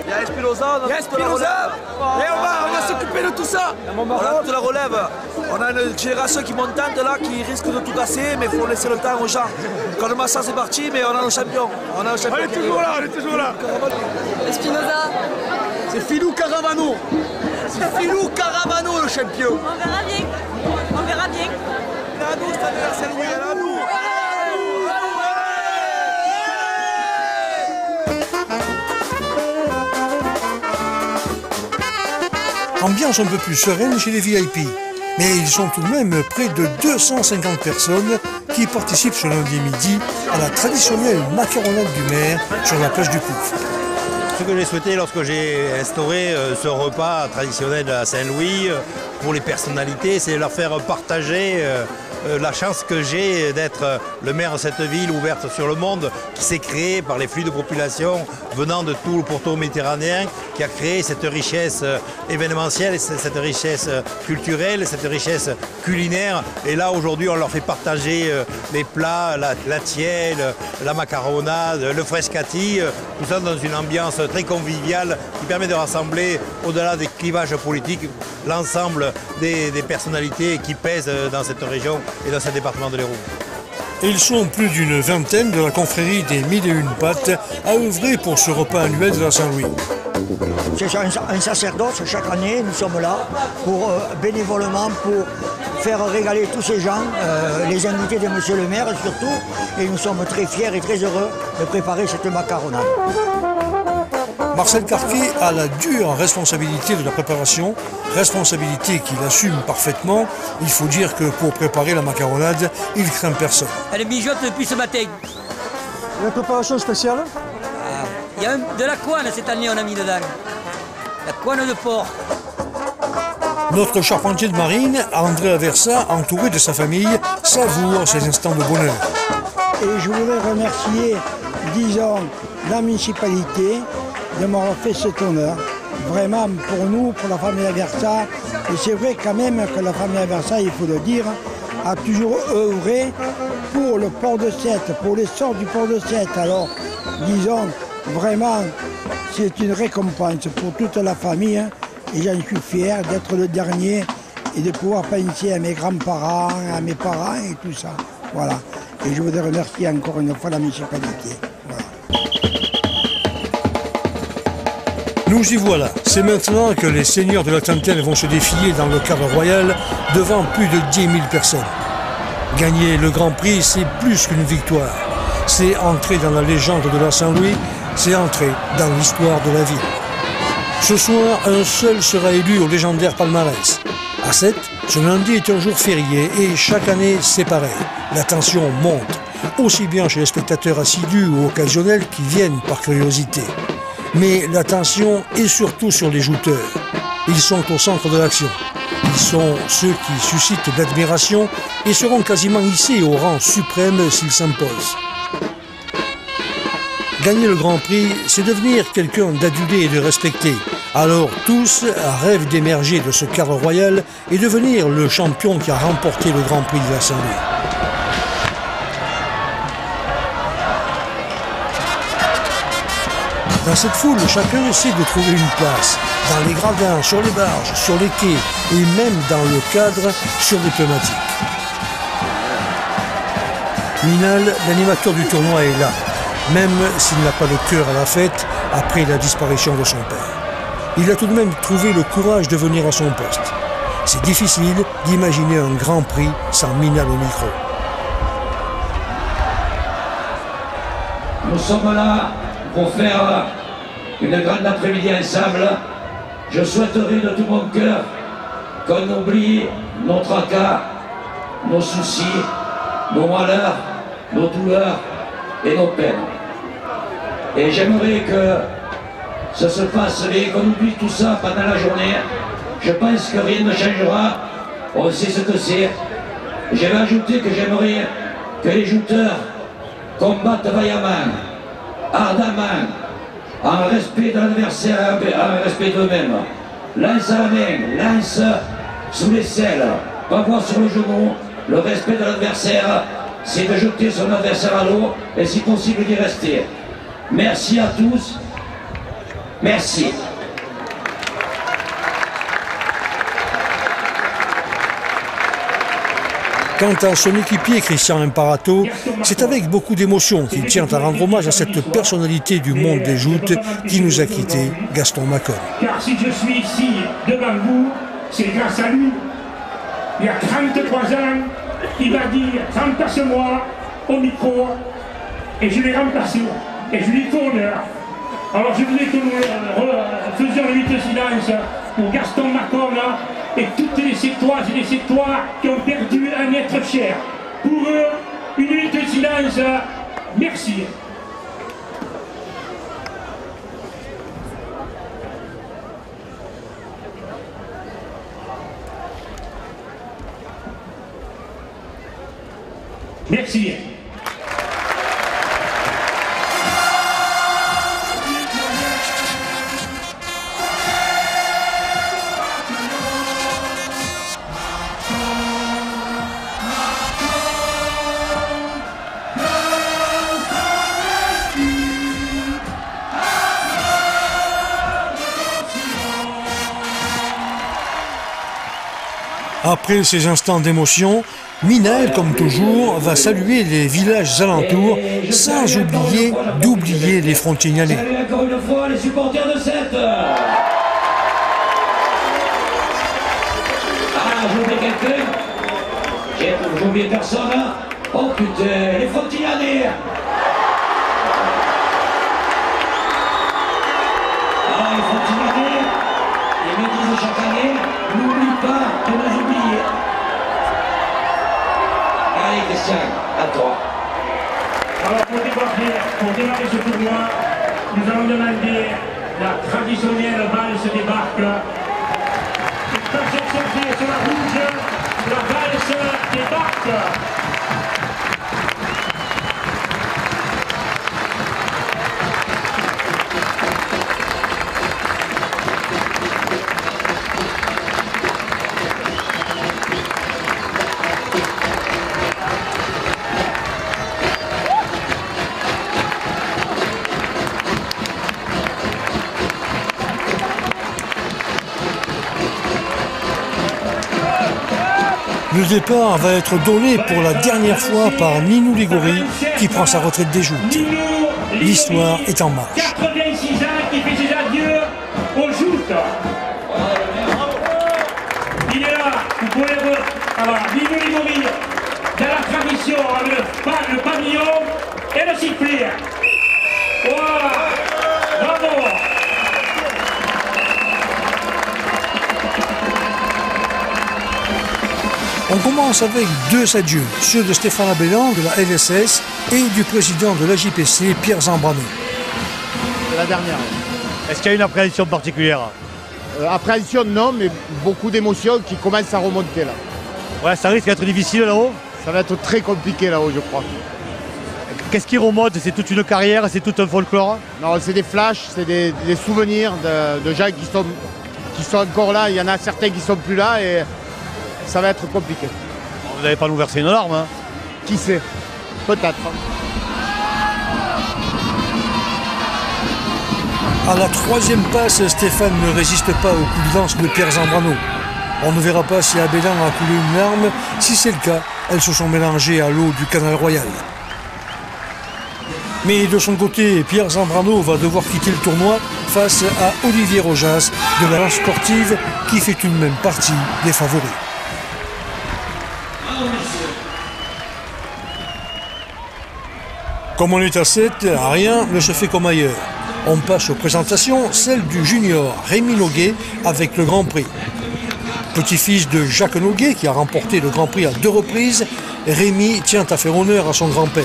Il y a Espinoza, et on va s'occuper de tout ça. On a toute la relève. On a une génération qui montante là, qui risque de tout casser, mais il faut laisser le temps aux gens. Quand le Massa c'est parti, mais on a un champion. On est toujours là, on est toujours là. Espinoza. C'est Filou Caravano. C'est Filou Caravano le champion. On verra bien. On verra bien. Il est à nous cet anniversaire, il est à nous. Ambiance un peu plus sereine chez les VIP, mais ils sont tout de même près de 250 personnes qui participent ce lundi midi à la traditionnelle macaronade du maire sur la plage du Pouf. Ce que j'ai souhaité lorsque j'ai instauré ce repas traditionnel à Saint-Louis pour les personnalités, c'est leur faire partager la chance que j'ai d'être le maire de cette ville ouverte sur le monde, qui s'est créée par les flux de population venant de tout le pourtour méditerranéen, qui a créé cette richesse événementielle, cette richesse culturelle, cette richesse culinaire. Et là, aujourd'hui, on leur fait partager les plats, la tielle, la macaronade, le frescati, tout ça dans une ambiance très conviviale qui permet de rassembler, au-delà des clivages politiques, l'ensemble des personnalités qui pèsent dans cette région et dans ce département de l'Hérault. Ils sont plus d'une vingtaine de la confrérie des 1001 pâtes à œuvrer pour ce repas annuel de la Saint-Louis. C'est un sacerdoce, chaque année nous sommes là pour bénévolement pour faire régaler tous ces gens, les invités de Monsieur le maire surtout, et nous sommes très fiers et très heureux de préparer cette macaronade. Marcel Carquet a la dure responsabilité de la préparation, responsabilité qu'il assume parfaitement. Il faut dire que pour préparer la macaronade, il craint personne. Elle mijote depuis ce matin. La préparation spéciale? Il y a de la couenne cette année, on a mis dedans. La couenne de porc. Notre charpentier de marine, André Aversa, entouré de sa famille, savoure ces instants de bonheur. Et je voudrais remercier, disons, la municipalité de m'avoir fait cet honneur. Vraiment, pour nous, pour la famille Aversa, et c'est vrai quand même que la famille Aversa, il faut le dire, a toujours œuvré pour le port de Sète, pour l'essor du port de Sète. Alors, disons, vraiment, c'est une récompense pour toute la famille, hein, et j'en suis fier d'être le dernier et de pouvoir penser à mes grands-parents, à mes parents et tout ça. Voilà. Et je voudrais remercier encore une fois la municipalité. Voilà. Nous y voilà. C'est maintenant que les seigneurs de la Tintelle vont se défiler dans le cadre royal devant plus de 10 000 personnes. Gagner le Grand Prix, c'est plus qu'une victoire. C'est entrer dans la légende de la Saint-Louis, c'est entrer dans l'histoire de la ville. Ce soir, un seul sera élu au légendaire palmarès. À Sète, ce lundi est un jour férié et chaque année, c'est pareil. La tension monte, aussi bien chez les spectateurs assidus ou occasionnels qui viennent par curiosité. Mais la tension est surtout sur les jouteurs. Ils sont au centre de l'action. Ils sont ceux qui suscitent l'admiration et seront quasiment hissés au rang suprême s'ils s'imposent. Gagner le Grand Prix, c'est devenir quelqu'un d'adulé et de respecté. Alors tous rêvent d'émerger de ce cadre royal et devenir le champion qui a remporté le Grand Prix de la Saint-Louis. Dans cette foule, chacun essaie de trouver une place. Dans les gradins, sur les barges, sur les quais et même dans le cadre sur des pneumatiques. Minal, l'animateur du tournoi, est là, même s'il n'a pas le cœur à la fête après la disparition de son père. Il a tout de même trouvé le courage de venir à son poste. C'est difficile d'imaginer un Grand Prix sans Minal au micro. Nous sommes là pour faire une grande après-midi ensemble. Je souhaiterais de tout mon cœur qu'on oublie nos tracas, nos soucis, nos malheurs, nos douleurs et nos peines. Et j'aimerais que ça se passe bien, qu'on oublie tout ça pendant la journée. Je pense que rien ne changera, on sait ce que c'est. Je vais ajouter que j'aimerais que les jouteurs combattent vaillamment, ardemment, en respect de l'adversaire, en respect d'eux-mêmes. Lance à la main, lance sous l'aisselle, pas voir sur le genou. Le respect de l'adversaire, c'est de jeter son adversaire à l'eau et si possible d'y rester. Merci à tous. Merci. Quant à son équipier Christian Imparato, c'est avec beaucoup d'émotion qu'il tient à rendre hommage à cette personnalité du monde des joutes qui nous a quittés, Gaston Macon. Car si je suis ici devant vous, c'est grâce à lui. Il y a 33 ans, il m'a dit « remplace-moi au micro » et je l'ai remplacé. Et je lui fais honneur. Alors je voulais que nous faisions une minute de silence pour Gaston Macon et toutes les sétoises et les sétois qui ont perdu un être cher. Pour eux, une minute de silence. Merci. Merci. Après ces instants d'émotion, Minal, comme toujours, va saluer les villages alentours sans oublier d'oublier les Frontignanais. Salut encore une fois les supporters de cette. Ah, j'ai oublié quelqu'un. J'ai oublié personne. Oh putain, les Frontignanais. Ah, les Frontignanais, ils me disent chaque année, n'oublie pas de nous oublier. Allez Christian, à toi. Alors pour démarrer ce tournoi, nous allons demander la traditionnelle valse des barques. Une personne sortie sur la rouge, la valse des barques. Le départ va être donné pour la dernière fois par Ninou Ligori qui prend sa retraite des joutes. L'histoire est en marche. 86 ans qui fait ses adieux aux joutes. Il est là, vous pouvez le voir. Ninou Ligori, dans la tradition, avec le pavillon et le sifflet. Voilà, bravo. On commence avec deux adieux, ceux de Stéphane Abellan de la LSS et du président de l'AJPC, Pierre Zambrano. C'est la dernière. Est-ce qu'il y a une appréhension particulière? Appréhension non, mais beaucoup d'émotions qui commencent à remonter là. Ouais, ça risque d'être difficile là-haut? Ça va être très compliqué là-haut, je crois. Qu'est-ce qui remonte? C'est toute une carrière, c'est tout un folklore? Non, c'est des flashs, c'est des souvenirs de gens qui sont encore là. Il y en a certains qui ne sont plus là et ça va être compliqué. Vous n'allez pas nous verser une larme, hein? Qui sait? Peut-être. À la troisième passe, Stéphane ne résiste pas au coup de lance de Pierre Zambrano. On ne verra pas si Abellan a coulé une larme. Si c'est le cas, elles se sont mélangées à l'eau du canal royal. Mais de son côté, Pierre Zambrano va devoir quitter le tournoi face à Olivier Rojas de la Lance Sportive qui fait tout de même partie des favoris. Comme on est à 7, rien ne se fait comme ailleurs. On passe aux présentations, celle du junior Rémi Noguet avec le Grand Prix. Petit-fils de Jacques Noguet qui a remporté le Grand Prix à 2 reprises, Rémi tient à faire honneur à son grand-père.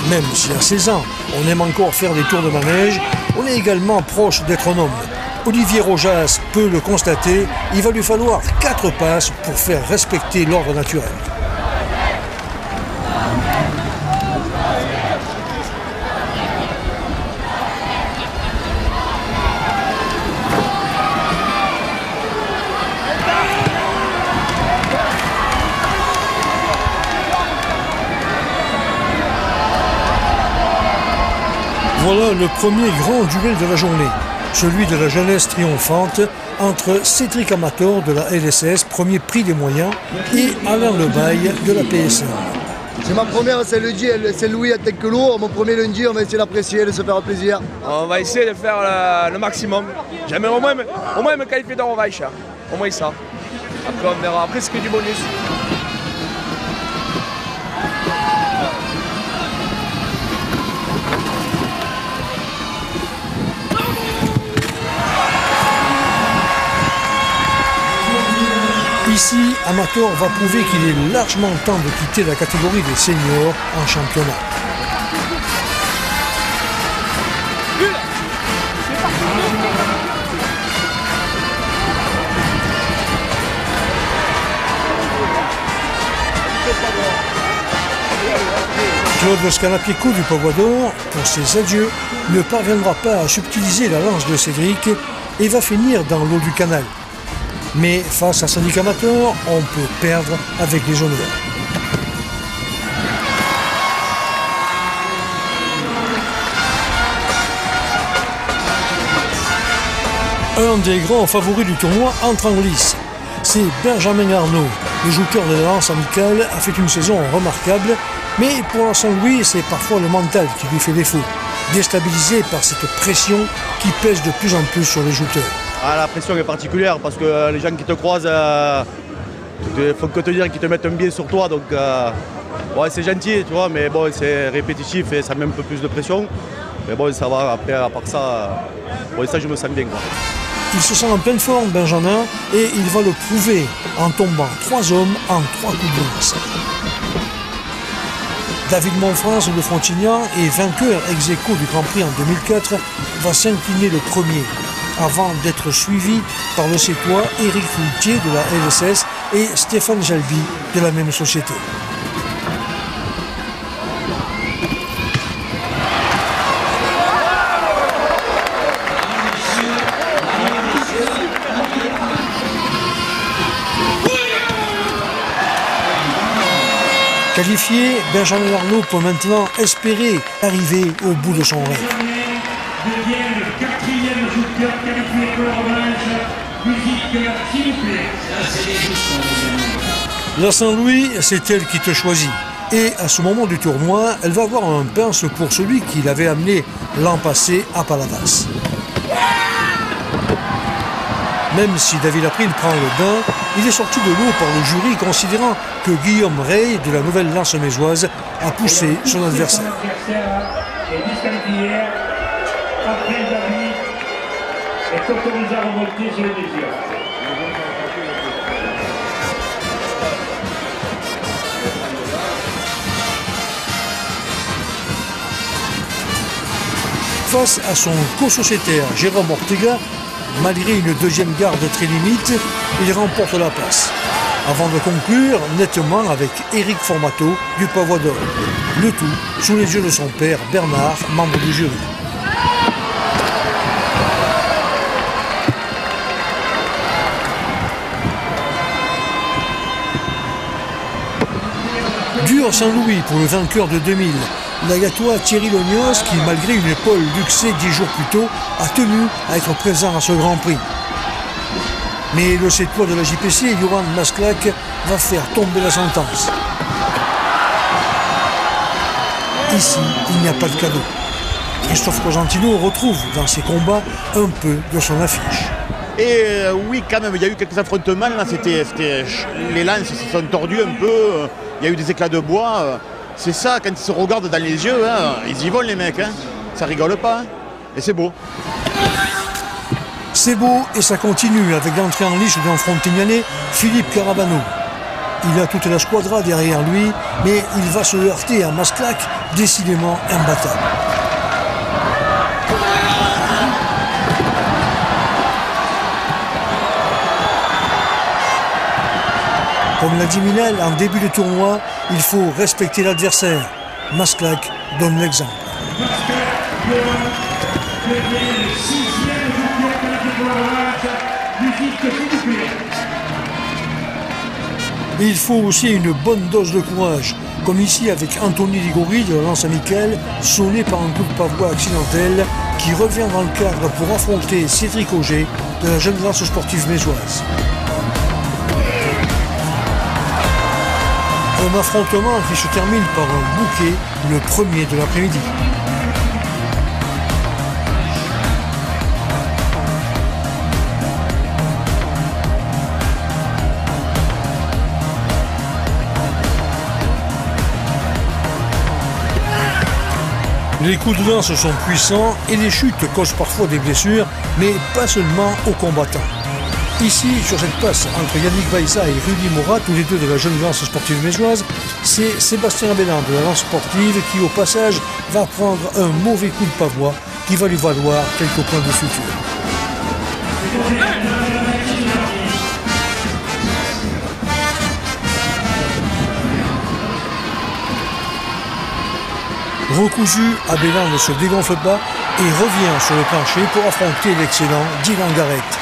Même si à 16 ans, on aime encore faire des tours de manège, on est également proche d'être un homme. Olivier Rojas peut le constater, il va lui falloir 4 passes pour faire respecter l'ordre naturel. Voilà le premier grand duel de la journée, celui de la jeunesse triomphante entre Cédric Amator de la LSS, premier prix des moyens, et Alain Lebaille de la PSN. C'est ma première Saint-Louis à Tecquelo, mon premier lundi, on va essayer d'apprécier, de se faire plaisir. On va essayer de faire le maximum. J'aimerais au moins me qualifier dans Revanche, au moins ça. Après on verra, après c'est que du bonus. Ici, Amator va prouver qu'il est largement temps de quitter la catégorie des seniors en championnat. Claude Scalapieco du Pavois-d'Or, pour ses adieux, ne parviendra pas à subtiliser la lance de Cédric et va finir dans l'eau du canal. Mais face à Cédric Amator, on peut perdre avec les honneurs. Un des grands favoris du tournoi entre en lice. C'est Benjamin Arnaud. Le joueur de la lance amicale a fait une saison remarquable, mais pour la Saint-Louis, c'est parfois le mental qui lui fait défaut, déstabilisé par cette pression qui pèse de plus en plus sur les joueurs. Ah, la pression est particulière parce que les gens qui te croisent, il faut que te dire qu'ils te mettent un biais sur toi. Donc ouais, c'est gentil, tu vois, mais bon, c'est répétitif et ça met un peu plus de pression. Mais bon, ça va, après, à part ça, bon, ça je me sens bien, quoi. Il se sent en pleine forme, Benjamin, et il va le prouver en tombant 3 hommes en 3 coups de lance. David Monfrance de Frontignan et vainqueur ex-aequo du Grand Prix en 2004 va s'incliner le premier, avant d'être suivi par le Sétois Éric Foultier de la LSS et Stéphane Jalby de la même société. Qualifié, Benjamin Arnaud peut maintenant espérer arriver au bout de son rêve. Devient le 4e joueur qualifié pour la revanche. Musique, s'il vous plaît. La Saint-Louis, c'est elle qui te choisit. Et à ce moment du tournoi, elle va avoir un pince pour celui qui l'avait amené l'an passé à Palavas. Même si David April prend le bain, il est sorti de l'eau par le jury considérant que Guillaume Rey de la nouvelle lance mésoise a poussé son adversaire. Après David est autorisé à remonter sur le désir. Face à son co-sociétaire Jérôme Ortega, malgré une deuxième garde très limite, il remporte la place. Avant de conclure nettement avec Éric Formato du Pavois-d'Or. Le tout sous les yeux de son père Bernard, membre du jury. Dur Saint-Louis pour le vainqueur de 2000. L'Agatois Thierry Lognos qui, malgré une épaule luxée 10 jours plus tôt, a tenu à être présent à ce Grand Prix. Mais le Sétois de la JPC, Johan Masclac, va faire tomber la sentence. Ici, il n'y a pas de cadeau. Christophe Cosentino retrouve dans ses combats un peu de son affiche. Et oui, quand même, il y a eu quelques affrontements, là, les lances se sont tordues un peu, il y a eu des éclats de bois. C'est ça, quand ils se regardent dans les yeux, hein, ils y vont les mecs, hein. Ça rigole pas, hein. Et c'est beau. C'est beau et ça continue avec l'entrée en lice d'un Frontignanais, Philippe Carabano. Il a toute la squadra derrière lui, mais il va se heurter à Masclac, décidément imbattable. Comme l'a dit Minel, en début de tournoi, il faut respecter l'adversaire. Masclac donne l'exemple. Et il faut aussi une bonne dose de courage, comme ici avec Anthony Ligori de la lance amicale, sonné par un coup de pavois accidentel qui revient dans le cadre pour affronter Cédric Auger de la jeune lance sportive mésoise. Un affrontement qui se termine par un bouquet le premier de l'après-midi. Les coups de lance sont puissants et les chutes causent parfois des blessures, mais pas seulement aux combattants. Ici, sur cette passe entre Yannick Baïsa et Rudy Morat, tous les deux de la jeune lance sportive mésoise, c'est Sébastien Abelin de la lance sportive qui, au passage, va prendre un mauvais coup de pavois qui va lui valoir quelques points de suture. Recousu, Abelin ne se dégonfle pas et revient sur le plancher pour affronter l'excellent Dylan Garrett,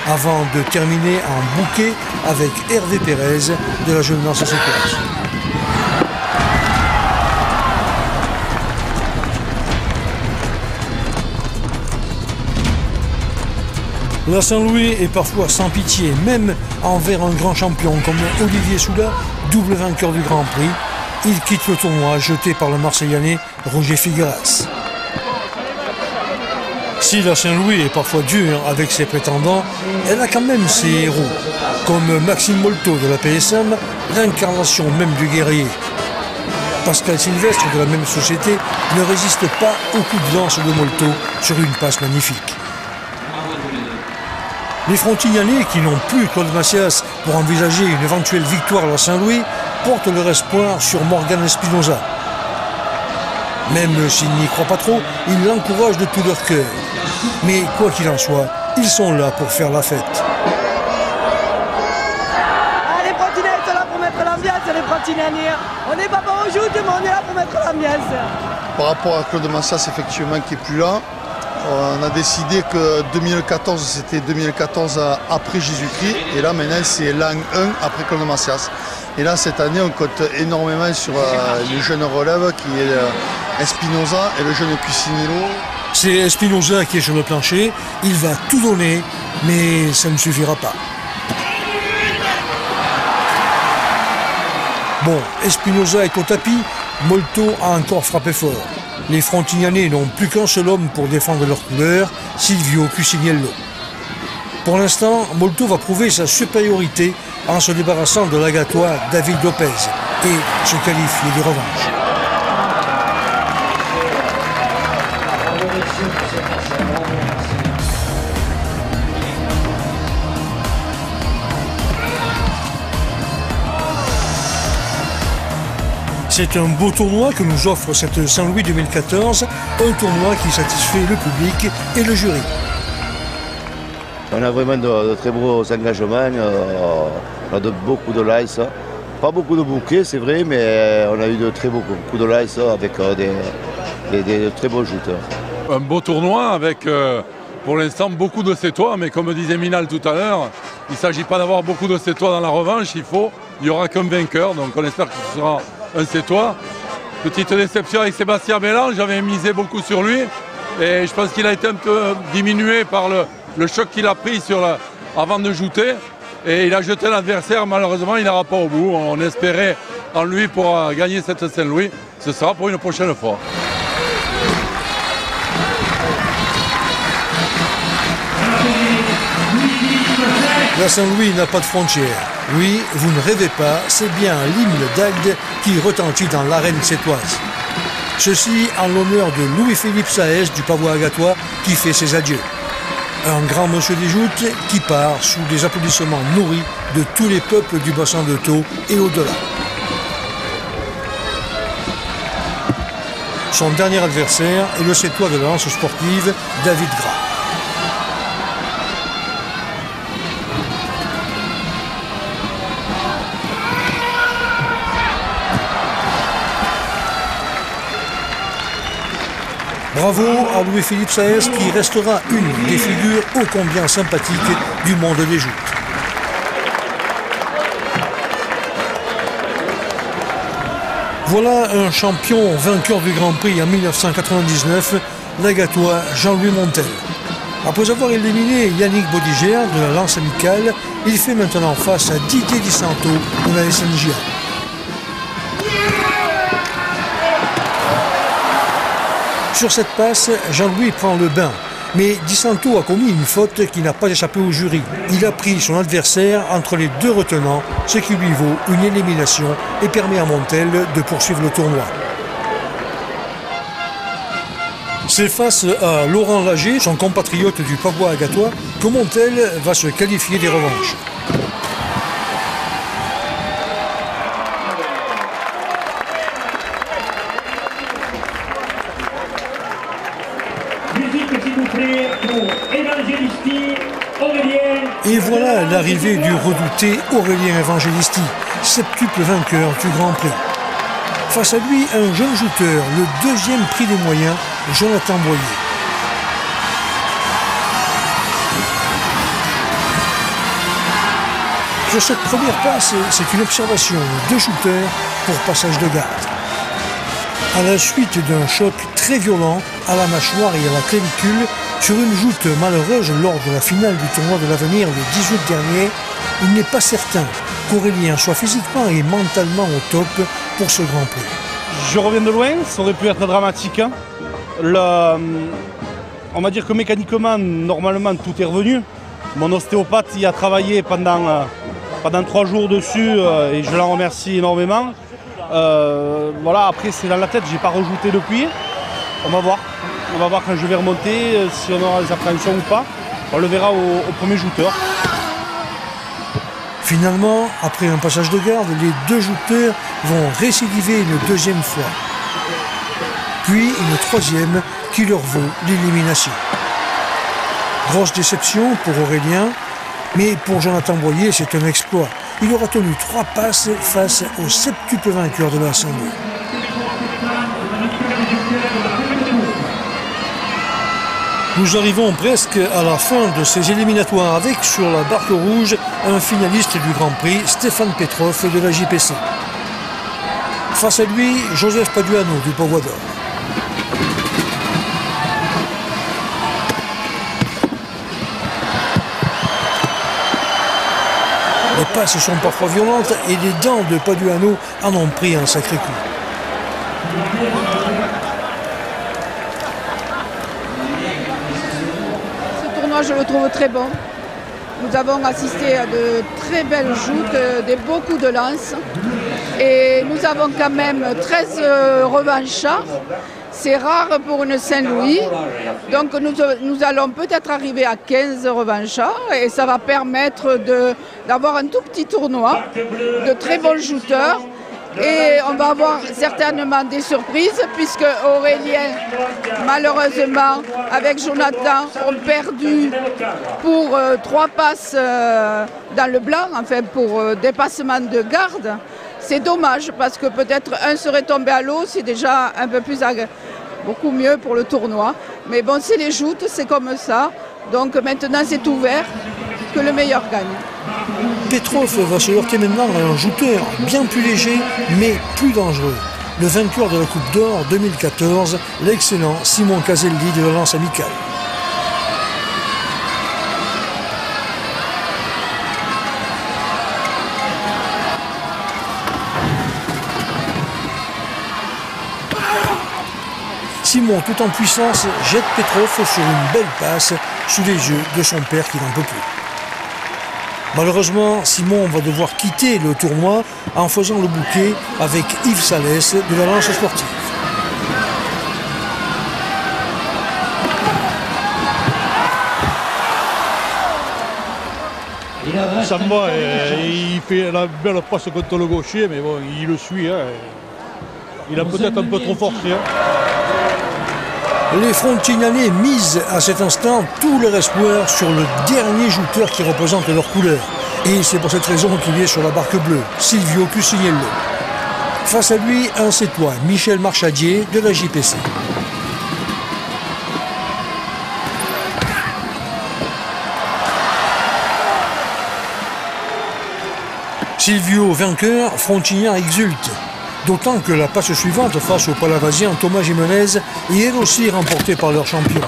avant de terminer en bouquet avec Hervé Pérez de la jeune lance séquence. La Saint-Louis est parfois sans pitié, même envers un grand champion comme Olivier Souda, double vainqueur du Grand Prix. Il quitte le tournoi jeté par le Marseillais Roger Figueras. Si la Saint-Louis est parfois dure avec ses prétendants, elle a quand même ses héros, comme Maxime Molto de la PSM, l'incarnation même du guerrier. Pascal Sylvestre de la même société ne résiste pas au coup de lance de Molto sur une passe magnifique. Les Frontignanais, qui n'ont plus Claude Macias pour envisager une éventuelle victoire à la Saint-Louis, portent leur espoir sur Morgan Espinoza. Même s'ils n'y croient pas trop, ils l'encouragent de tout leur cœur. Mais quoi qu'il en soit, ils sont là pour faire la fête. Les Frontinais sont là pour mettre l'ambiance, les Frontinanais. On n'est pas pour joute, mais on est là pour mettre l'ambiance. Par rapport à Claude Macias, effectivement, qui n'est plus là, on a décidé que 2014, c'était 2014 après Jésus-Christ. Et là, maintenant, c'est l'an 1 après Claude Macias. Et là, cette année, on compte énormément sur les jeunes relèves, qui est Espinoza et le jeune Cucinello. C'est Espinoza qui est sur le plancher. Il va tout donner, mais ça ne suffira pas. Bon, Espinoza est au tapis. Molto a encore frappé fort. Les Frontignanais n'ont plus qu'un seul homme pour défendre leur couleur, Silvio Cuciniello. Pour l'instant, Molto va prouver sa supériorité en se débarrassant de l'agatois David Lopez et se qualifier de revanche. C'est un beau tournoi que nous offre cette Saint-Louis 2014, un tournoi qui satisfait le public et le jury. On a vraiment de très beaux engagements, on a beaucoup de lice, pas beaucoup de bouquets c'est vrai, mais on a eu de très beaux coups de lice avec des très beaux jouteurs. Un beau tournoi avec pour l'instant beaucoup de sétois, mais comme disait Minal tout à l'heure, il ne s'agit pas d'avoir beaucoup de sétois dans la revanche, il n'y aura qu'un vainqueur, donc on espère que ce sera un sétois. Petite déception avec Sébastien Abelin, j'avais misé beaucoup sur lui et je pense qu'il a été un peu diminué par le choc qu'il a pris avant de jouter et il a jeté l'adversaire, malheureusement il n'ira pas au bout. On espérait en lui pour gagner cette Saint-Louis ce sera pour une prochaine fois. La Saint-Louis n'a pas de frontières. Oui, vous ne rêvez pas, c'est bien l'hymne d'Agde qui retentit dans l'arène sétoise. Ceci en l'honneur de Louis-Philippe Saez du Pavois Agatois qui fait ses adieux. Un grand monsieur des joutes qui part sous des applaudissements nourris de tous les peuples du bassin de Thau et au-delà. Son dernier adversaire est le Sétois de la lance sportive, David Gras. Bravo à Louis-Philippe Saez qui restera une des figures ô combien sympathiques du monde des joutes. Voilà un champion vainqueur du Grand Prix en 1999, l'Agatois Jean-Louis Montel. Après avoir éliminé Yannick Baudigère de la lance amicale, il fait maintenant face à Didier Di Santo de la SNJA. Sur cette passe, Jean-Louis prend le bain, mais Di Santo a commis une faute qui n'a pas échappé au jury. Il a pris son adversaire entre les deux retenants, ce qui lui vaut une élimination et permet à Montel de poursuivre le tournoi. C'est face à Laurent Lager, son compatriote du Pavois Agatois, que Montel va se qualifier des revanches. Et voilà l'arrivée du redouté Aurélien Evangelisti, septuple vainqueur du Grand Prix. Face à lui, un jeune jouteur, le deuxième prix des moyens, Jonathan Boyer. Sur cette première passe, c'est une observation de deux shooters pour passage de garde. À la suite d'un choc très violent à la mâchoire et à la clavicule, sur une joute malheureuse lors de la finale du tournoi de l'avenir le 18 dernier, il n'est pas certain qu'Aurélien soit physiquement et mentalement au top pour ce Grand Prix. Je reviens de loin, ça aurait pu être dramatique. On va dire que mécaniquement, normalement, tout est revenu. Mon ostéopathe y a travaillé pendant 3 jours dessus et je l'en remercie énormément. Voilà, après c'est dans la tête, j'ai pas rajouté depuis. On va voir. On va voir quand je vais remonter, si on aura des appréhensions ou pas. On le verra au premier shooter. Finalement, après un passage de garde, les deux jouteurs vont récidiver une deuxième fois. Puis une troisième qui leur vaut l'élimination. Grosse déception pour Aurélien, mais pour Jonathan Boyer, c'est un exploit. Il aura tenu 3 passes face au septuple vainqueur de la Saint-Louis. Nous arrivons presque à la fin de ces éliminatoires avec sur la barque rouge un finaliste du Grand Prix, Stéphane Petrov de la JPC. Face à lui, Joseph Paduano du Pavois d'Or. Les passes sont parfois violentes et les dents de Paduano en ont pris un sacré coup. Je le trouve très bon. Nous avons assisté à de très belles joutes, beaucoup de lances. Et nous avons quand même 13 revanchards. C'est rare pour une Saint-Louis. Donc nous allons peut-être arriver à 15 revanchards et ça va permettre d'avoir un tout petit tournoi, de très bons shooters. Et on va avoir certainement des surprises puisque Aurélien, malheureusement, avec Jonathan, ont perdu pour 3 passes dans le blanc, enfin pour dépassement de garde. C'est dommage parce que peut-être un serait tombé à l'eau, c'est déjà un peu plus beaucoup mieux pour le tournoi. Mais bon, c'est les joutes, c'est comme ça. Donc maintenant c'est ouvert, que le meilleur gagne. Petrov va se heurter maintenant à un jouteur bien plus léger mais plus dangereux. Le vainqueur de la Coupe d'Or 2014, l'excellent Simon Caselli de la lance amicale. Simon, tout en puissance, jette Petrov sur une belle passe sous les yeux de son père qui n'en peut plus. Malheureusement, Simon va devoir quitter le tournoi en faisant le bouquet avec Yves Salès de la Lance Sportive. Il s'en va, il fait la belle passe contre le gaucher, mais bon, il le suit. Hein. Il a peut-être un peu trop forcé. Hein. Les Frontignanais misent à cet instant tout leur espoir sur le dernier joueur qui représente leur couleur. Et c'est pour cette raison qu'il est sur la barque bleue, Silvio Cuciniello. Face à lui, un Sétois, Michel Marchadier de la JPC. Silvio vainqueur, Frontignan exulte. D'autant que la passe suivante face au Palavasien Thomas Jimenez est elle aussi remportée par leur champion.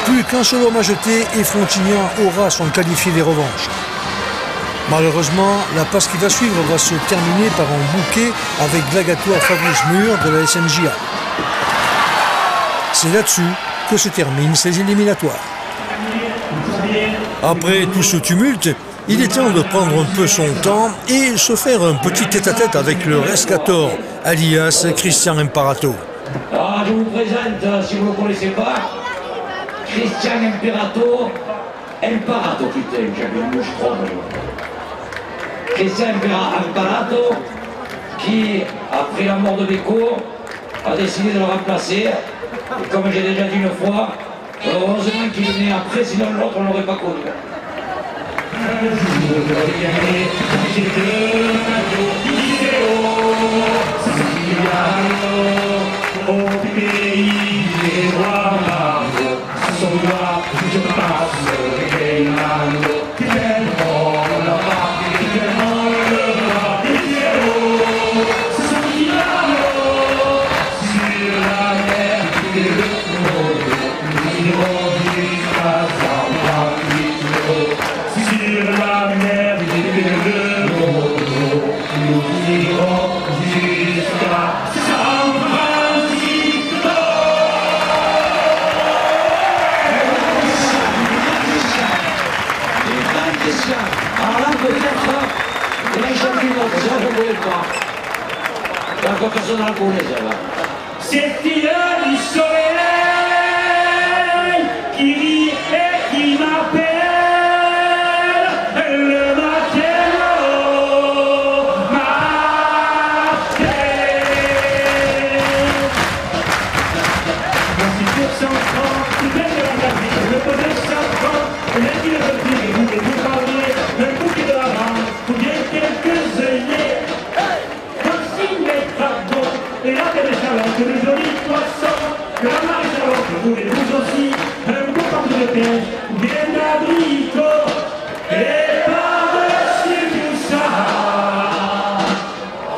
Plus qu'un seul homme à jeter et Frontignan aura son qualifié des revanches. Malheureusement, la passe qui va suivre va se terminer par un bouquet avec Glagatoire Fabrice Mur de la SNJA. C'est là-dessus que se terminent ces éliminatoires. Après tout ce tumulte, il est temps de prendre un peu son temps et se faire un petit tête-à-tête avec le Rescator, alias Christian Imparato. Alors, je vous présente, si vous ne le connaissez pas, Christian Imparato, putain, j'avais une mouche trop. Christian Imparato, qui, après la mort de Beko, a décidé de le remplacer. Et comme j'ai déjà dit une fois, heureusement qu'il est né après, sinon l'autre on ne l'aurait pas connu. C'est il du soleil qui rit et qui m'appelle le matin au matin. Voici 230, plus belle de la galerie, le bonheur s'apprend, lundi le petit, vous voulez vous parler, un bouquet de lavande, ou bien quelques œillets. Voici mes pardons, et la belle Charlotte, les jolis poissons, que la marée Charlotte, voulez-vous aussi, un beau partout de pêche, ou bien d'abricots, et par-dessus tout ça,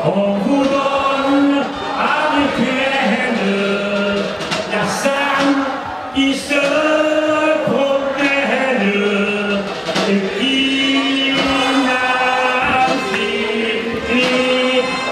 on vous donne avec elle la salle qui se promène et qui n'a fini pas.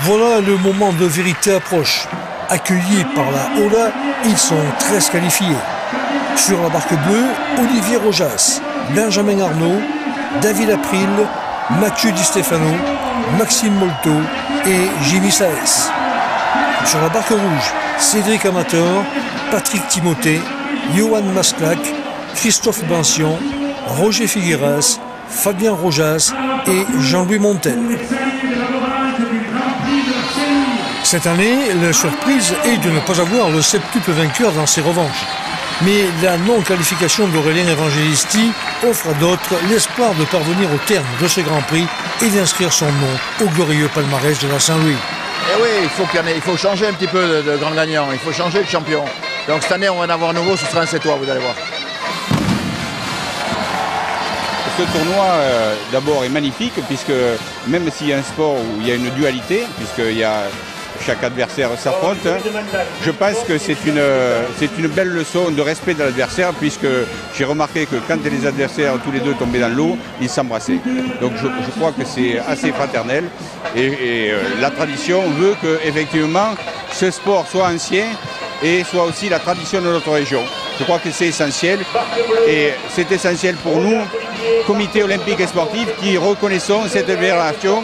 Voilà, le moment de vérité approche. Accueillis par la Ola, ils sont 13 qualifiés. Sur la barque bleue, Olivier Rojas, Benjamin Arnaud, David April, Mathieu Di Stefano, Maxime Molto et Jimmy Saez. Sur la barque rouge, Cédric Amateur, Patrick Timothée, Johan Masclac, Christophe Bancian, Roger Figueras, Fabien Rojas et Jean-Louis Montel. Cette année, la surprise est de ne pas avoir le septuple vainqueur dans ses revanches. Mais la non-qualification d'Aurélien Evangelisti offre à d'autres l'espoir de parvenir au terme de ce Grand Prix et d'inscrire son nom au glorieux palmarès de la Saint-Louis. Et oui, il faut changer un petit peu de grand gagnant, il faut changer de champion. Donc cette année, on va en avoir un nouveau, ce sera un Sétois, vous allez voir. Ce tournoi, d'abord, est magnifique, puisque même s'il y a un sport où il y a une dualité, chaque adversaire s'affronte, je pense que c'est une belle leçon de respect de l'adversaire, puisque j'ai remarqué que quand les adversaires, tous les deux tombaient dans l'eau, ils s'embrassaient. Donc je crois que c'est assez fraternel, et la tradition veut que, effectivement, ce sport soit ancien et soit aussi la tradition de notre région. Je crois que c'est essentiel, et c'est essentiel pour nous, comité olympique et sportif, qui reconnaissons cette fédération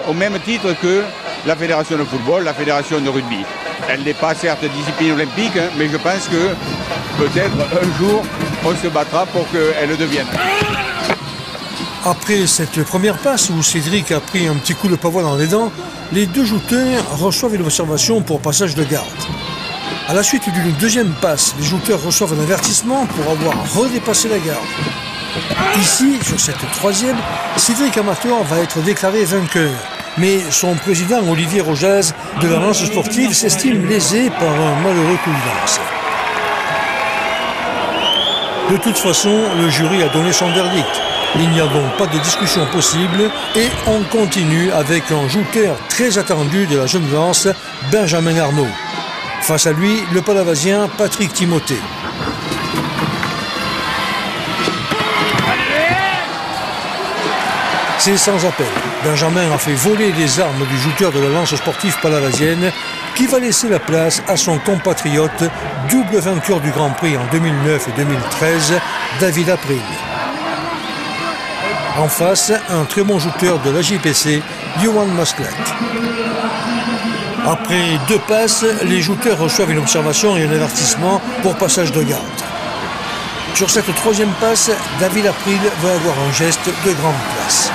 au même titre que la fédération de football, la fédération de rugby. Elle n'est pas certes discipline olympique, mais je pense que peut-être un jour on se battra pour qu'elle le devienne. Après cette première passe où Cédric a pris un petit coup de pavois dans les dents, les deux jouteurs reçoivent une observation pour passage de garde. À la suite d'une deuxième passe, les jouteurs reçoivent un avertissement pour avoir redépassé la garde. Ici, sur cette troisième, Cédric Amateur va être déclaré vainqueur. Mais son président, Olivier Rojas, de la lance sportive, s'estime lésé par un malheureux coup de lance. De toute façon, le jury a donné son verdict. Il n'y a donc pas de discussion possible et on continue avec un jouteur très attendu de la jeune lance, Benjamin Arnaud. Face à lui, le Palavasien Patrick Timothée. C'est sans appel. Benjamin a fait voler les armes du jouteur de la lance sportive palavasienne qui va laisser la place à son compatriote, double vainqueur du Grand Prix en 2009 et 2013, David April. En face, un très bon joueur de la JPC, Johan Masclat. Après deux passes, les jouteurs reçoivent une observation et un avertissement pour passage de garde. Sur cette troisième passe, David April va avoir un geste de grande classe.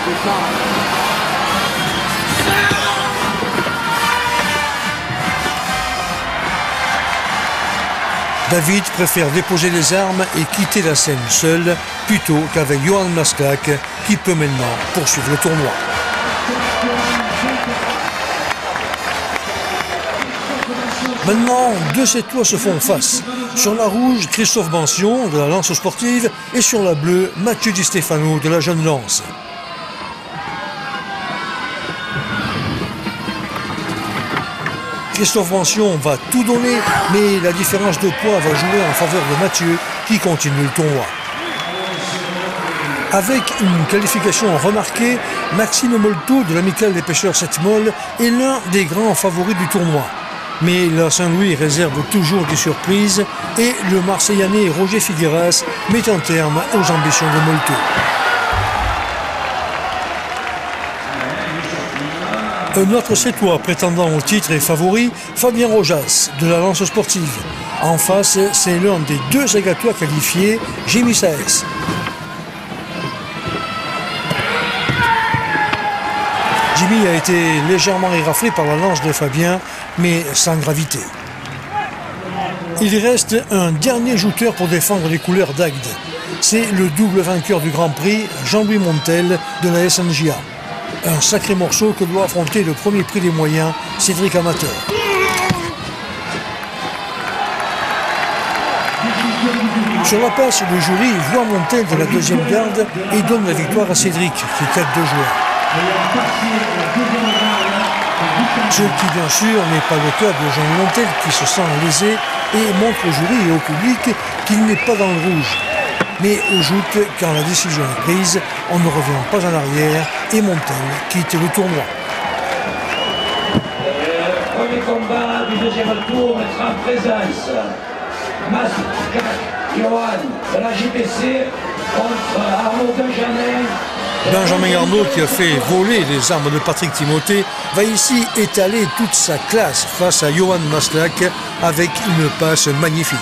David préfère déposer les armes et quitter la scène seul, plutôt qu'avec Johan Masclac, qui peut maintenant poursuivre le tournoi. Maintenant, deux Sétois se font face. Sur la rouge, Christophe Bension de la lance sportive et sur la bleue, Mathieu Di Stefano de la jeune lance. Christophe Bension va tout donner, mais la différence de poids va jouer en faveur de Mathieu qui continue le tournoi. Avec une qualification remarquée, Maxime Molto de l'Amicale des Pêcheurs Sept-Molles est l'un des grands favoris du tournoi. Mais la Saint-Louis réserve toujours des surprises et le Marseillanais Roger Figueras met un terme aux ambitions de Molto. Un autre Sétois prétendant au titre et favori, Fabien Rojas de la lance sportive. En face, c'est l'un des deux Agatois qualifiés, Jimmy Saez. Jimmy a été légèrement éraflé par la lance de Fabien, mais sans gravité. Il reste un dernier joueur pour défendre les couleurs d'Agde. C'est le double vainqueur du Grand Prix, Jean-Louis Montel de la SNJA. Un sacré morceau que doit affronter le premier prix des moyens, Cédric Amateur. Sur la passe, le jury voit Montel de la deuxième garde et donne la victoire à Cédric, qui est 4-2 joueurs. Ce qui, bien sûr, n'est pas le cas de Jean Montel qui se sent lésé et montre au jury et au public qu'il n'est pas dans le rouge. Mais ajoute, quand la décision est prise, on ne revient pas en arrière et Montel quitte le tournoi. Le premier combat du deuxième tour mettra en présence Masclac Johan de la JPC contre Arnaud Benjamin. Benjamin Arnaud, qui a fait voler les armes de Patrick Timothée, va ici étaler toute sa classe face à Johan Masclac avec une passe magnifique.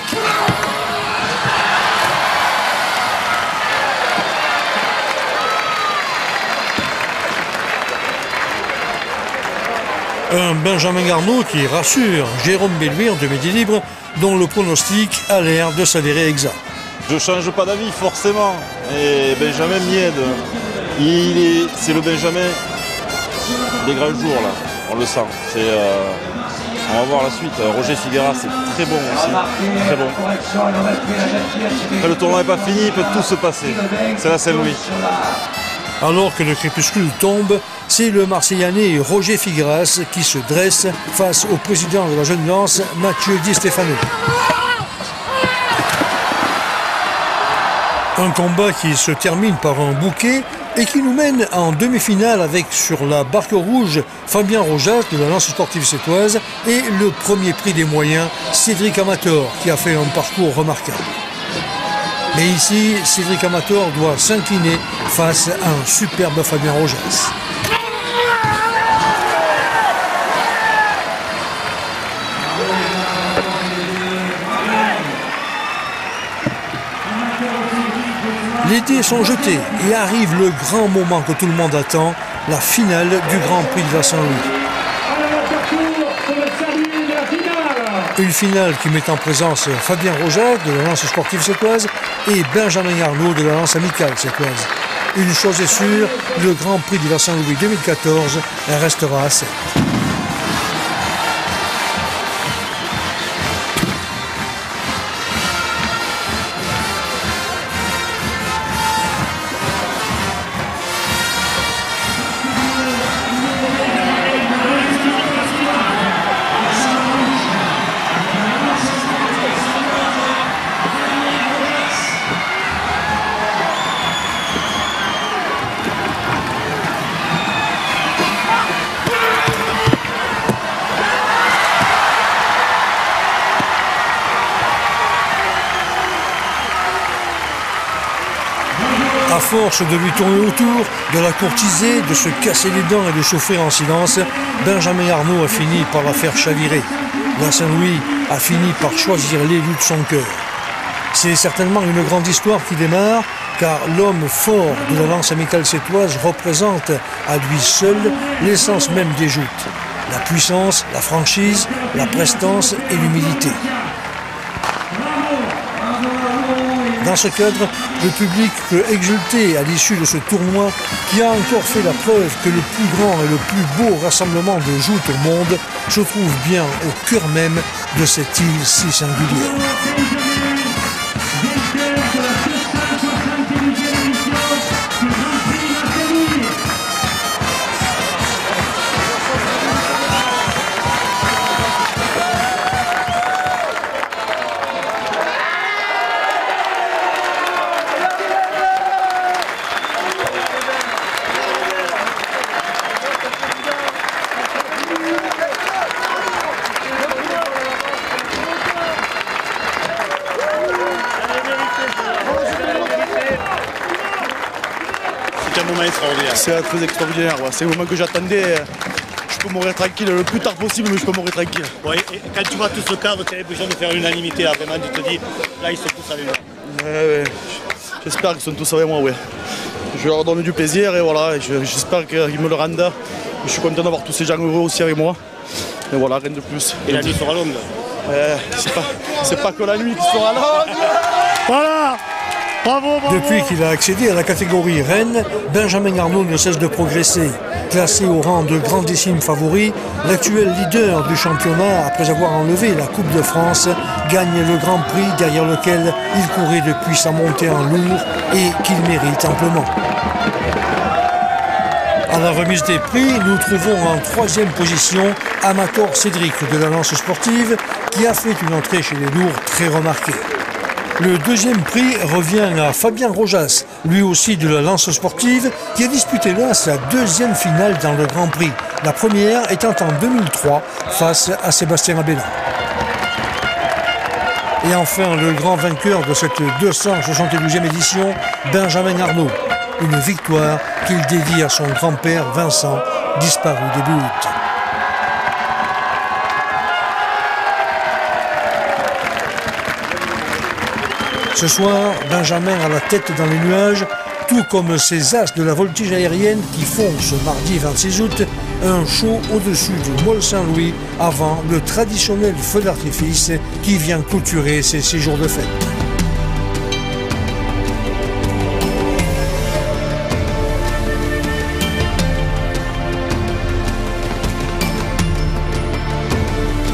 Un Benjamin Arnault qui rassure Jérôme Belluy en demi libre, dont le pronostic a l'air de s'avérer exact. Je ne change pas d'avis forcément, et Benjamin m'y aide. C'est le Benjamin des grands jours là, on le sent. On va voir la suite. Roger Figueras, c'est très bon aussi, très bon. Après, le tournoi n'est pas fini, il peut tout se passer. C'est la Saint-Louis. Alors que le crépuscule tombe, c'est le Marseillanais Roger Figueras qui se dresse face au président de la Jeune Lance, Mathieu Di Stefano. Un combat qui se termine par un bouquet et qui nous mène en demi-finale avec sur la barque rouge Fabien Rojas de la Lance sportive sétoise et le premier prix des moyens Cédric Amator qui a fait un parcours remarquable. Mais ici, Cédric Amator doit s'incliner face à un superbe Fabien Rojas. Les dés sont jetés et arrive le grand moment que tout le monde attend, la finale du Grand Prix de la Saint-Louis. Une finale qui met en présence Fabien Rojas de la Lance sportive sétoise et Benjamin Arnault de la Lance amicale sétoise. Une chose est sûre, le Grand Prix de la Saint-Louis 2014 restera à 7. À force de lui tourner autour, de la courtiser, de se casser les dents et de souffrir en silence, Benjamin Arnault a fini par la faire chavirer. La Saint-Louis a fini par choisir l'élu de son cœur. C'est certainement une grande histoire qui démarre, car l'homme fort de la Lance amicale sétoise représente à lui seul l'essence même des joutes. La puissance, la franchise, la prestance et l'humilité. Dans ce cadre, le public peut exulter à l'issue de ce tournoi qui a encore fait la preuve que le plus grand et le plus beau rassemblement de joutes au monde se trouve bien au cœur même de cette île si singulière. C'est un moment extraordinaire. C'est très extraordinaire. Ouais. C'est le moment que j'attendais. Je peux mourir tranquille le plus tard possible, mais je peux mourir tranquille. Ouais, et quand tu vois tout ce cadre, tu as l'impression de faire l'unanimité. Là, vraiment, tu te dis, là, ils sont tous avec moi. Ouais. J'espère qu'ils sont tous avec moi. Ouais. Je leur donne du plaisir et voilà. J'espère qu'ils me le rendent. Je suis content d'avoir tous ces gens heureux aussi avec moi. Et voilà, rien de plus. Et la nuit sera longue. C'est pas que la nuit qui sera longue. Voilà. Bravo, bravo. Depuis qu'il a accédé à la catégorie reine, Benjamin Arnault ne cesse de progresser. Classé au rang de grandissime favori, l'actuel leader du championnat, après avoir enlevé la Coupe de France, gagne le Grand Prix derrière lequel il courait depuis sa montée en lourd et qu'il mérite amplement. À la remise des prix, nous trouvons en troisième position Amator Cédric de la Lance sportive qui a fait une entrée chez les lourds très remarquée. Le deuxième prix revient à Fabien Rojas, lui aussi de la Lance sportive, qui a disputé là sa deuxième finale dans le Grand Prix, la première étant en 2003 face à Sébastien Abella. Et enfin, le grand vainqueur de cette 272e édition, Benjamin Arnault. Une victoire qu'il dédie à son grand-père Vincent, disparu début août. Ce soir, Benjamin a la tête dans les nuages, tout comme ces as de la voltige aérienne qui font ce mardi 26 août un show au-dessus du Mall Saint-Louis avant le traditionnel feu d'artifice qui vient clôturer ces 6 jours de fête.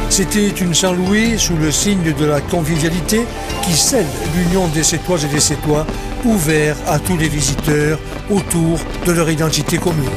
C'était une Saint-Louis sous le signe de la convivialité qui scelle l'union des Sétoises et des Sétois, ouvert à tous les visiteurs autour de leur identité commune.